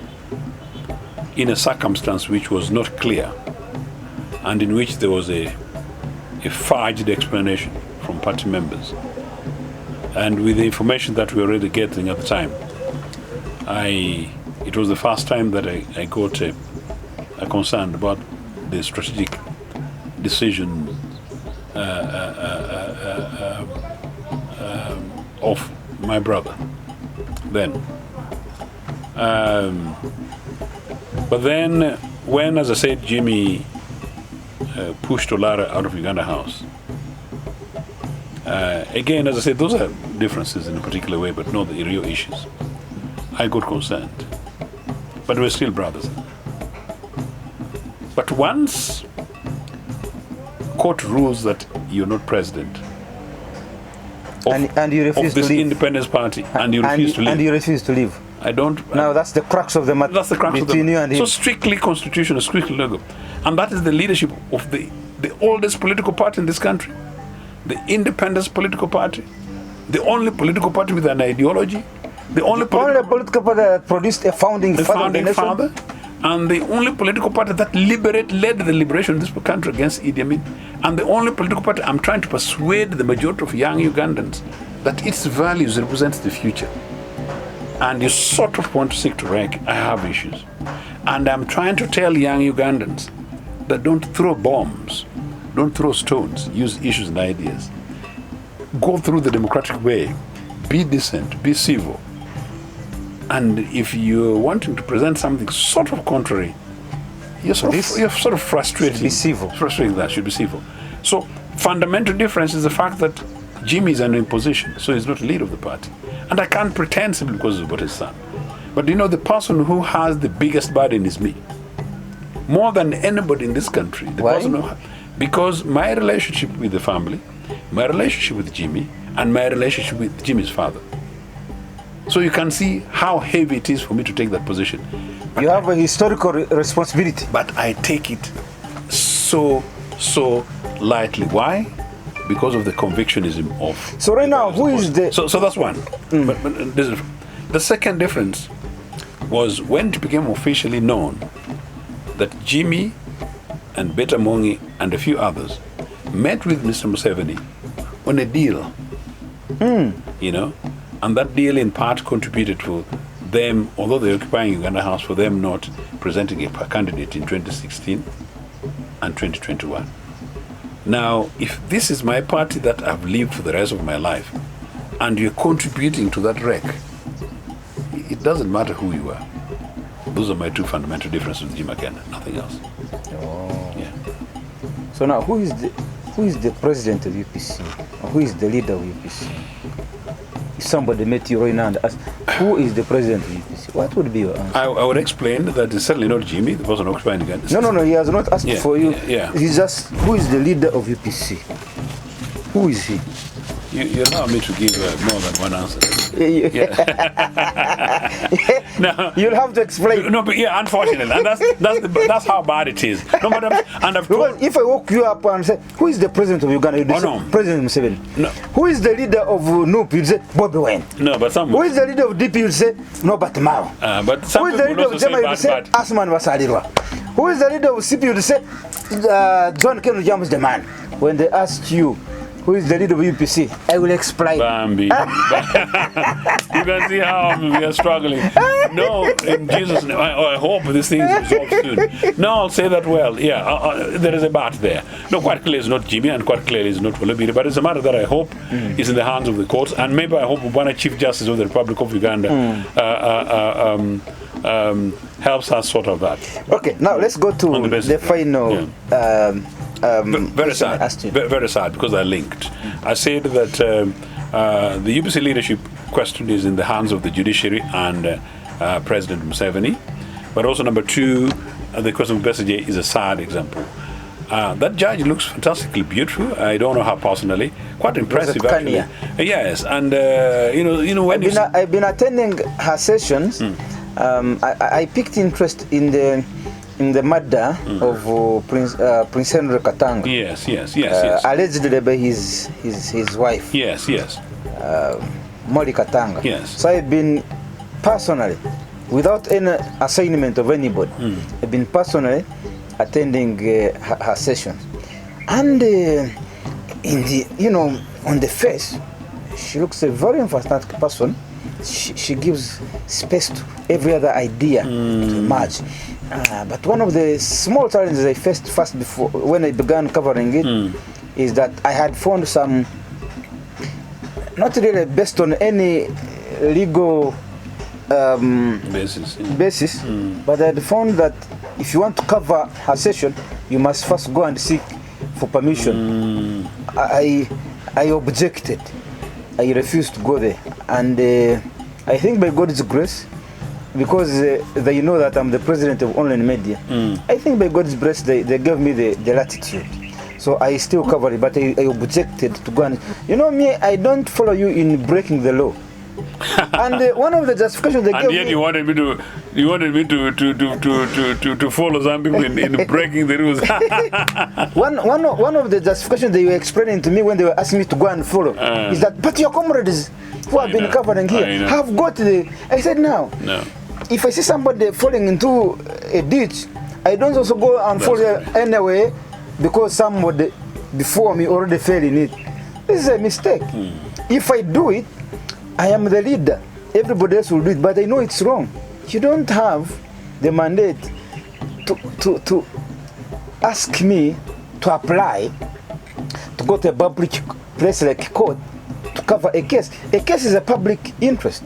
in a circumstance which was not clear, and in which there was a fudged explanation from party members, and with the information that we were already getting at the time, it was the first time that I got a concern about the strategic decision of my brother then. But then, when, as I said, Jimmy pushed Olara out of Uganda House, again, as I said, those are differences in a particular way, but not the real issues. I got concerned. But we're still brothers. But once court rules that you're not president and you refuse of this to leave. independence party, and you refuse to leave. And you refuse to leave. I don't. Now that's the crux of the matter. That's the crux between you and him. So strictly constitutional, strictly legal, and that is the leadership of the oldest political party in this country, the Independence Political Party, the only political party with an ideology, the only political party that produced a founding father, and the only political party that led the liberation of this country against Idi Amin, and the only political party I'm trying to persuade the majority of young Ugandans that its values represent the future. And you sort of want to seek to rank, I have issues. And I'm trying to tell young Ugandans that don't throw bombs, don't throw stones, use issues and ideas. Go through the democratic way, be decent, be civil. And if you're wanting to present something sort of contrary, you're sort of frustrating. Be civil. Frustrating that should be civil. So fundamental difference is the fact that Jimmy is an imposition, so he's not the leader of the party. And I can't pretend simply because of what his son. But you know, the person who has the biggest burden is me. More than anybody in this country. Why? Because my relationship with the family, my relationship with Jimmy, and my relationship with Jimmy's father. So you can see how heavy it is for me to take that position. But you have a historical responsibility. But I take it so lightly. Why? Because of the convictionism of... So right now, who is the... So that's one. But the second difference was when it became officially known that Jimmy and Beta Mongi and a few others met with Mr. Museveni on a deal. You know? And that deal in part contributed to them, although they're occupying Uganda House, for them not presenting a candidate in 2016 and 2021. Now, if this is my party that I've lived for the rest of my life, and you're contributing to that wreck, it doesn't matter who you are. Those are my two fundamental differences with Jim Akena, nothing else. Oh. Yeah. So now, who is the president of UPC? Or who is the leader of UPC? If somebody met you right now and asked, who is the president of UPC? What would be your answer? I would explain that it's certainly not Jimmy, the person occupying the Uganda. No, he has not asked for you. Yeah. He's just, who is the leader of UPC? Who is he? You allow me to give more than one answer. No, you'll have to explain. No, but yeah, unfortunately, and that's how bad it is. No, but because if I woke you up and say, "Who is the president of Uganda?" You'd say, President Museveni. No. Who is the leader of NUP? You'd say, Bobby Wine. No, but some. Who is the leader of DP? You'd say, Norbert Mao. But some. Who is the leader of Jama? You'd say, Asman Wasalirwa. Who is the leader of CP? You'd say, John Kenu James the man. When they asked you, who is the leader of UPC? I will explain. Bambi. You can see how we are struggling. No, in Jesus' name, I hope this thing is resolved soon. No, I'll say that well. Yeah, there is a but there. No, quite clearly it's not Jimmy, and quite clearly it's not Olubiri, but it's a matter that I hope is in the hands of the courts, and maybe I hope Bwana Chief Justice of the Republic of Uganda helps us sort of that. Okay, now let's go to the final. Yeah. Very sad. Very sad because I linked. I said that the UPC leadership question is in the hands of the judiciary and President Museveni. But also number two, the question of Besigye is a sad example. That judge looks fantastically beautiful. I don't know her personally. Quite impressive, actually. Yes, and you know when I've been attending her sessions. I picked interest in the murder of Prince Henry Katanga. Yes. Allegedly by his wife. Yes. Mori Katanga. Yes. So I've been personally, without any assignment of anybody, I've been personally attending her sessions. And on the face, she looks a very emphatic person. She gives space to every other idea to emerge. But one of the small challenges I faced first before when I began covering it is that I had found some, not really based on any legal basis, but I had found that if you want to cover her session, you must first go and seek for permission. I objected. I refused to go there, and I think by God's grace, because they know that I'm the president of online media, I think by God's grace they gave me the latitude. So I still cover it, but I objected to go and, me, I don't follow you in breaking the law. And one of the justifications they gave me. And yet you wanted me to follow some people in breaking the rules. one of the justifications they were explaining to me when they were asking me to go and follow is that, but your comrades who have been covering here have got the. I said no. If I see somebody falling into a ditch, I don't also go and follow anyway because somebody before me already fell in it. This is a mistake. If I do it, I am the leader. Everybody else will do it, but I know it's wrong. You don't have the mandate to ask me to apply to go to a public place like court to cover a case. A case is a public interest.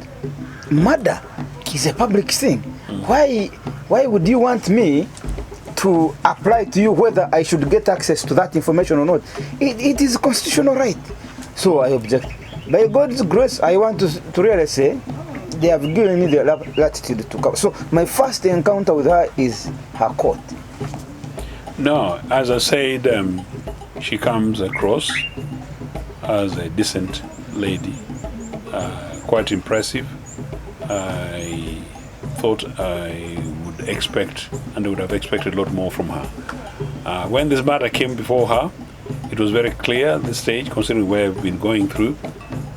Murder is a public thing. Why would you want me to apply to you whether I should get access to that information or not? It is a constitutional right. So I object. By God's grace, I want to really say they have given me the latitude to cover. So my first encounter with her is her court. No, as I said, she comes across as a decent lady, quite impressive. I thought I would expect, and I would have expected a lot more from her. When this matter came before her, it was very clear at this stage, considering where we've been going through,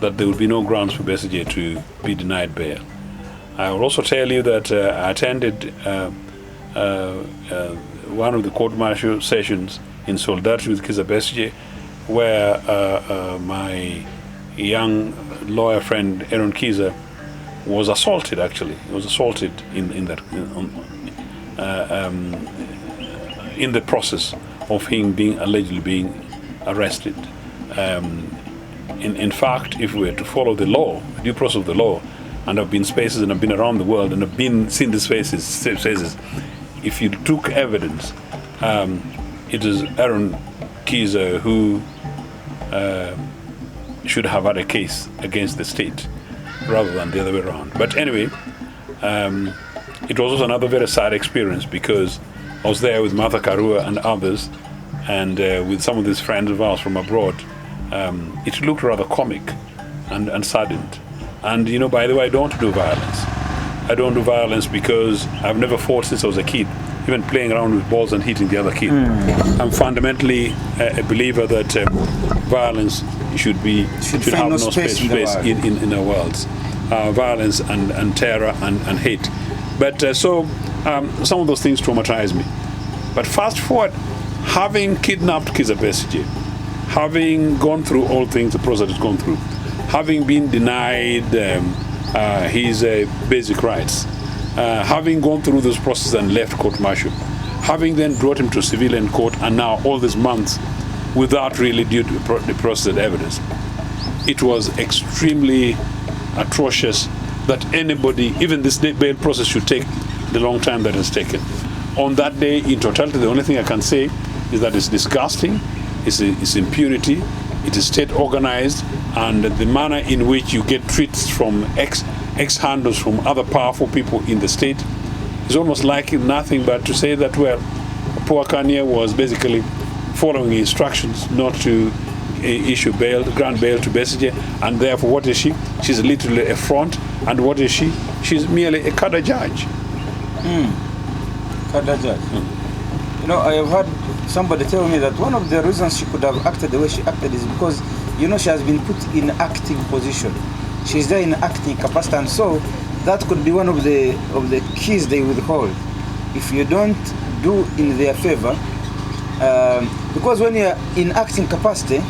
that there would be no grounds for Besigye to be denied bail. I will also tell you that I attended one of the court-martial sessions in solidarity with Kizza Besigye, where my young lawyer friend Aaron Kizza was assaulted. Actually, he was assaulted in the process of him allegedly being arrested. In fact, if we were to follow the law, the due process of the law, and I've been spaces and I've been around the world and I've seen these spaces, if you took evidence, it is Aaron Kizza who should have had a case against the state rather than the other way around. But anyway, it was also another very sad experience because I was there with Martha Karua and others, and with some of these friends of ours from abroad, it looked rather comic and saddened. And by the way, I don't do violence. I don't do violence because I've never fought since I was a kid, even playing around with balls and hitting the other kid. I'm fundamentally a believer that violence should have no space in our worlds. Violence and terror and hate. But some of those things traumatize me. But fast forward, having kidnapped Kizza Besigye, having gone through all things the process has gone through, having been denied his basic rights, having gone through this process and left court-martial, having then brought him to civilian court, and now all these months without really due to the processed evidence, it was extremely atrocious that anybody, even this bail process, should take the long time that it's taken. On that day, in totality, the only thing I can say is that it's disgusting, it's impunity, it is state organized, and the manner in which you get treats from ex-handlers from other powerful people in the state is almost like nothing but to say that, well, poor Kanye was basically following instructions not to issue bail, grant bail to Besigye, and therefore what is she? She's literally a front, and what is she? She's merely a cadre judge. Cadre judge. I have heard somebody tell me that one of the reasons she could have acted the way she acted is because, she has been put in acting position. She's there in acting capacity, and so that could be one of the keys they withhold. If you don't do in their favor, because when you're in acting capacity,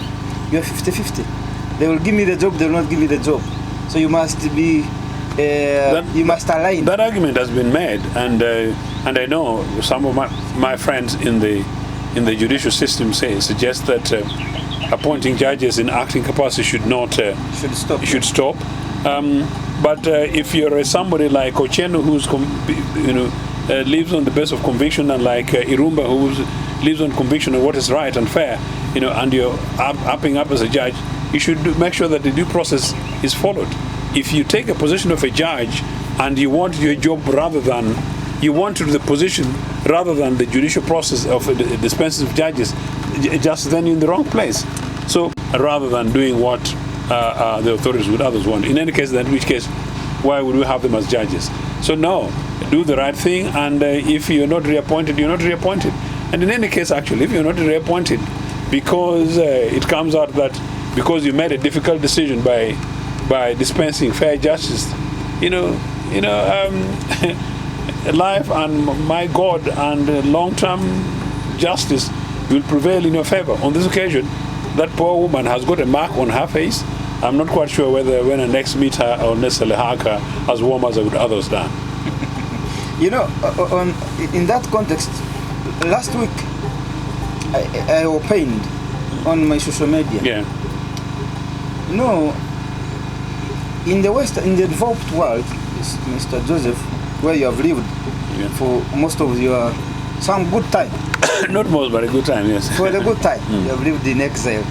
you're 50-50. They will give me the job, they will not give me the job. So you must be, you must align. That argument has been made, and I know some of my friends in the judicial system suggest that appointing judges in acting capacity should stop. But if you're somebody like Ochieno, who's lives on the basis of conviction, and like Irumba, who lives on conviction of what is right and fair, and you're upping up as a judge, you should make sure that the due process is followed. If you take a position of a judge and you want your job you want to do the position rather than the judicial process of the dispensing of judges, just then you're in the wrong place. So rather than doing what the authorities would others want, in any case, in which case, why would we have them as judges? So no, do the right thing, and if you're not reappointed, you're not reappointed. And in any case, actually, if you're not reappointed, because it comes out that because you made a difficult decision by dispensing fair justice, life and my God and long-term justice will prevail in your favor. On this occasion, that poor woman has got a mark on her face. I'm not quite sure whether when I next meet her I'll necessarily hug her as warm as I would others done. In that context, last week I opined on my social media. Yeah. In the West, in the developed world, Mr. Joseph, where you have lived for most of some good time. Not most, but a good time, yes. For a good time. You have lived in exile.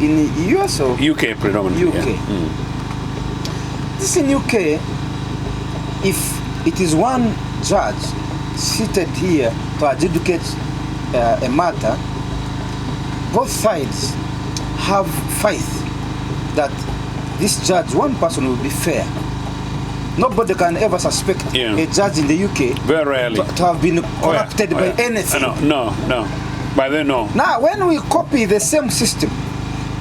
In US or? UK predominantly. UK. Yeah. This in UK, if it is one judge seated here to adjudicate a matter, both sides have faith that this judge, one person, will be fair. Nobody can ever suspect a judge in the UK very rarely to have been corrupted by anything. No. By then, no. Now, when we copy the same system,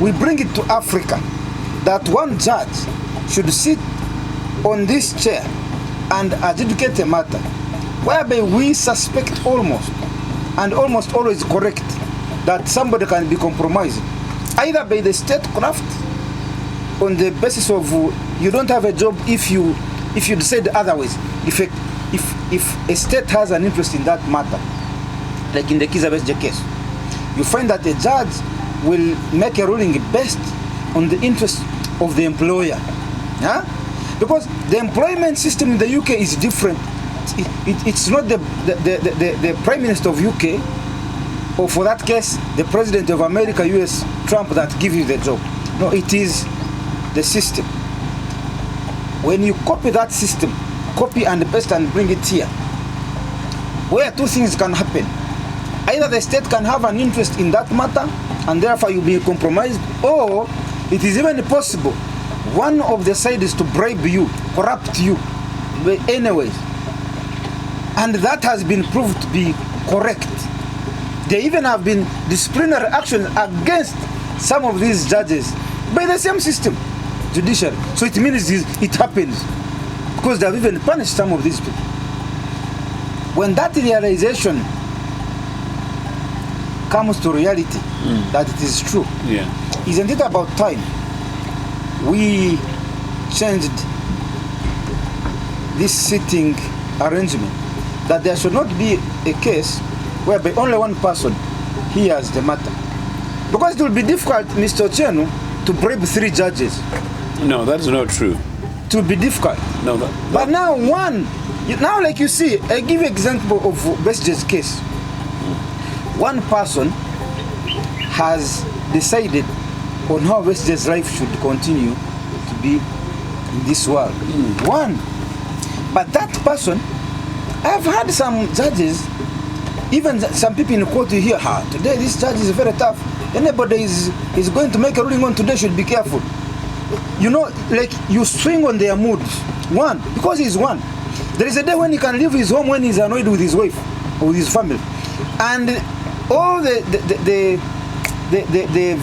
we bring it to Africa, that one judge should sit on this chair and adjudicate a matter, whereby we suspect almost always correct, that somebody can be compromised, either by the statecraft, on the basis of you don't have a job if you decide otherwise. If a state has an interest in that matter, like in the Kizza Besigye case, you find that a judge will make a ruling based on the interest of the employer. Because the employment system in the UK is different. It's not the Prime Minister of UK, or for that case, the President of America, US, Trump, that gives you the job. No, it is the system. When you copy that system, copy and paste and bring it here, where two things can happen. Either the state can have an interest in that matter and therefore you'll be compromised, or it is even possible one of the sides to bribe you, corrupt you, anyways. And that has been proved to be correct. There even have been disciplinary actions against some of these judges by the same system, judicial. So it means it happens because they have even punished some of these people. When that realization comes to reality, that it is true, isn't it about time we changed this sitting arrangement, that there should not be a case whereby only one person hears the matter? Because it will be difficult, Mr. Ochieno, to bribe 3 judges. No, that is not true. It will be difficult. No, but now now like you see, I give example of Besje's case. One person has decided on how Besje's life should continue to be in this world. One. But that person, I've had some judges, even some people in the court, you hear, today this judge is very tough. Anybody is going to make a ruling on today should be careful. You know, like you swing on their moods. One, because he's one. There is a day when he can leave his home when he's annoyed with his wife or with his family. And all the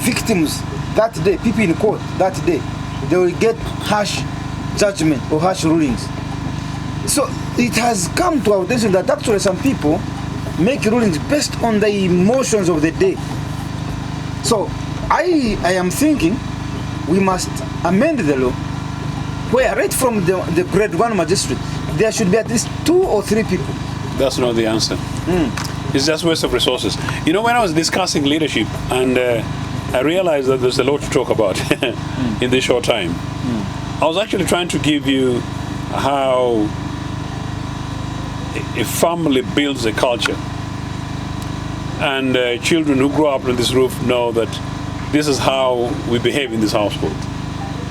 victims that day, people in court that day, they will get harsh judgment or harsh rulings. So it has come to our attention that actually some people make rulings based on the emotions of the day. So I am thinking we must amend the law where right from the grade 1 magistrate there should be at least 2 or 3 people. That's not the answer. It's just waste of resources. You know, when I was discussing leadership and I realized that there's a lot to talk about in this short time, I was actually trying to give you how a family builds a culture. And children who grow up under this roof know that this is how we behave in this household.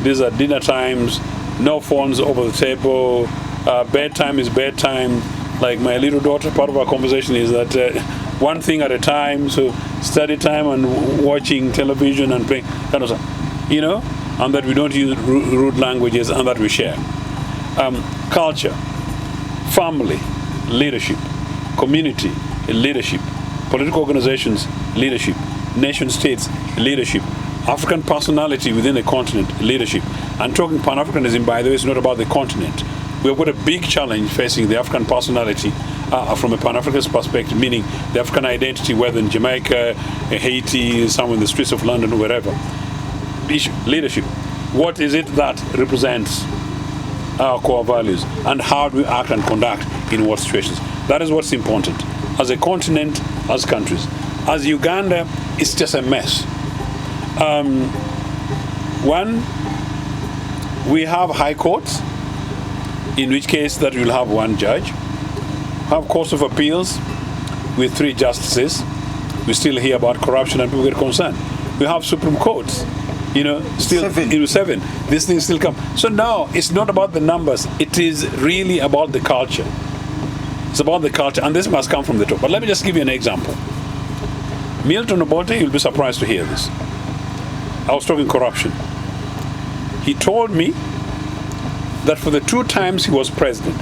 These are dinner times, no phones over the table, bedtime is bedtime. Like my little daughter, part of our conversation is that one thing at a time, so study time and watching television and playing, kind of stuff, you know, and that we don't use rude languages and that we share. Culture, family, leadership, community, leadership, political organizations, leadership, nation states, leadership, African personality within a continent, leadership. And talking Pan-Africanism, by the way, is not about the continent. We've got a big challenge facing the African personality from a Pan-Africanist perspective, meaning the African identity, whether in Jamaica, Haiti, somewhere in the streets of London, or wherever. Leadership. What is it that represents our core values, and how do we act and conduct in what situations? That is what's important. As a continent, as countries. As Uganda, it's just a mess. One, we have high courts, in which case that we'll have 1 judge. Have courts of appeals with 3 justices. We still hear about corruption and people get concerned. We have Supreme Courts, you know, still 7. These things still come. So now it's not about the numbers. It is really about the culture. It's about the culture, and this must come from the top. But let me just give you an example. Milton Obote, you'll be surprised to hear this. I was talking corruption. He told me that for the 2 times he was president,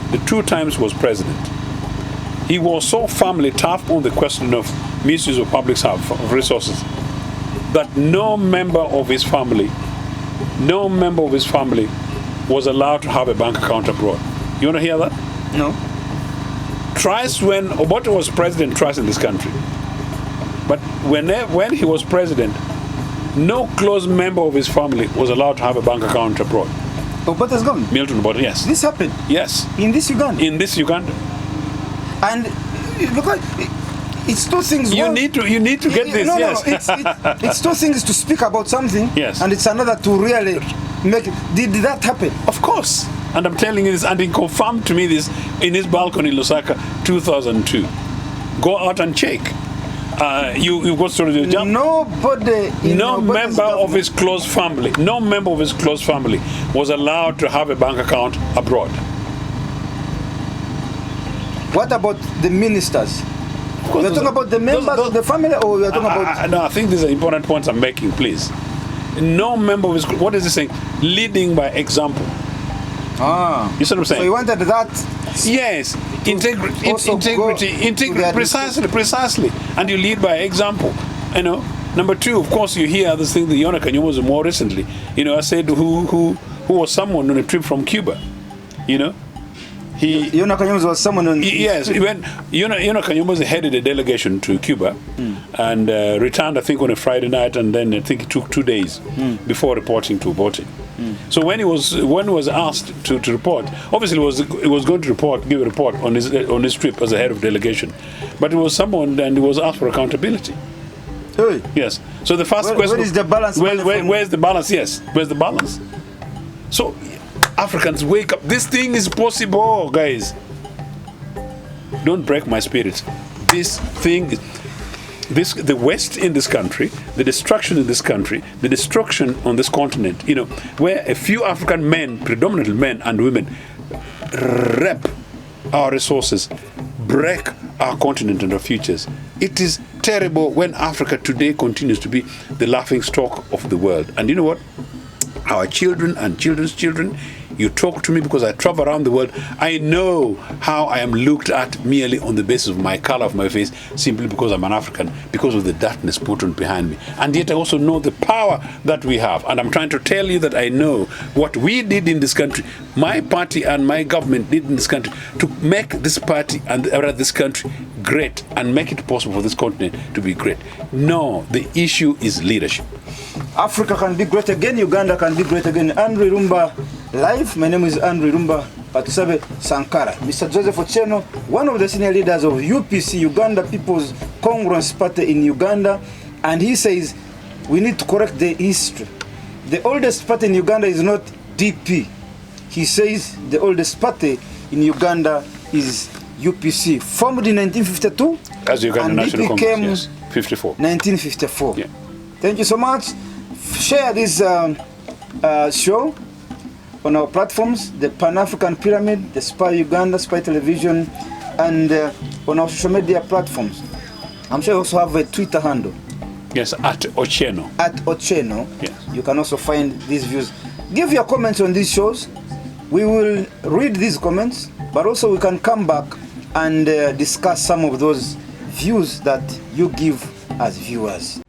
he was so firmly tough on the question of misuse of public resources that no member of his family was allowed to have a bank account abroad. You want to hear that? No. Twice when Obote was president, twice in this country. But when he was president, no close member of his family was allowed to have a bank account abroad. Obote's gone? Milton Obote, yes. This happened? Yes. In this Uganda? In this Uganda. And because it's 2 things. You need to get this, yes. No, it's 2 things to speak about something, yes, and it's another to really make it. Did that happen? Of course. And I'm telling you this, and he confirmed to me this in his balcony in Lusaka, 2002. Go out and check. You go to the job. Nobody. No member of his close family. No member of his close family was allowed to have a bank account abroad. What about the ministers? You're talking about the members of the family, or you're talking about... No, I think these are important points I'm making, please. No member of his group, what is he saying? Leading by example. You see what I'm saying? So you wanted that... Yes, integrity, precisely. And you lead by example, you know. Number two, of course, you hear this thing that Yona Kanyama was more recently. You know, I said who was someone on a trip from Cuba, you know. Yona Kanyama was someone on... Yes, when Yona Kanyama headed a delegation to Cuba and returned, I think, on a Friday night, and then I think it took 2 days before reporting to Obote. So when he was asked to report, obviously he was going to give a report on his trip as a head of delegation, but it was someone, and he was asked for accountability. Hey. Yes. So the first question: where is the balance? Where's the balance? Yes. Where's the balance? So Africans, wake up! This thing is possible, guys. Don't break my spirit. This thing is. The West in this country, the destruction in this country, the destruction on this continent, you know, where a few African men, predominantly men and women, rep our resources, break our continent and our futures. It is terrible when Africa today continues to be the laughing stock of the world. And you know what? Our children and children's children, you talk to me because I travel around the world. I know how I am looked at merely on the basis of my color of my face, simply because I'm an African, because of the darkness put on behind me. And yet I also know the power that we have. And I'm trying to tell you that I know what we did in this country, my party and my government did in this country, to make this party and this country great and make it possible for this continent to be great. No, the issue is leadership. Africa can be great again, Uganda can be great again. Andrew Rumba Live. My name is Andrew Rumba Patusabe Sankara. Mr. Joseph Ochieno, one of the senior leaders of UPC, Uganda People's Congress Party in Uganda, and he says we need to correct the history. The oldest party in Uganda is not DP. He says the oldest party in Uganda is UPC, formed in 1952, as Uganda and National DP came Congress, yes, 54. 1954. Yeah. Thank you so much. Share this show on our platforms, the Pan-African Pyramid, the Spy Uganda, Spy Television, and on our social media platforms. I'm sure you also have a Twitter handle. Yes, at Ochieno. At Ochieno. Yes. You can also find these views. Give your comments on these shows. We will read these comments, but also we can come back and discuss some of those views that you give as viewers.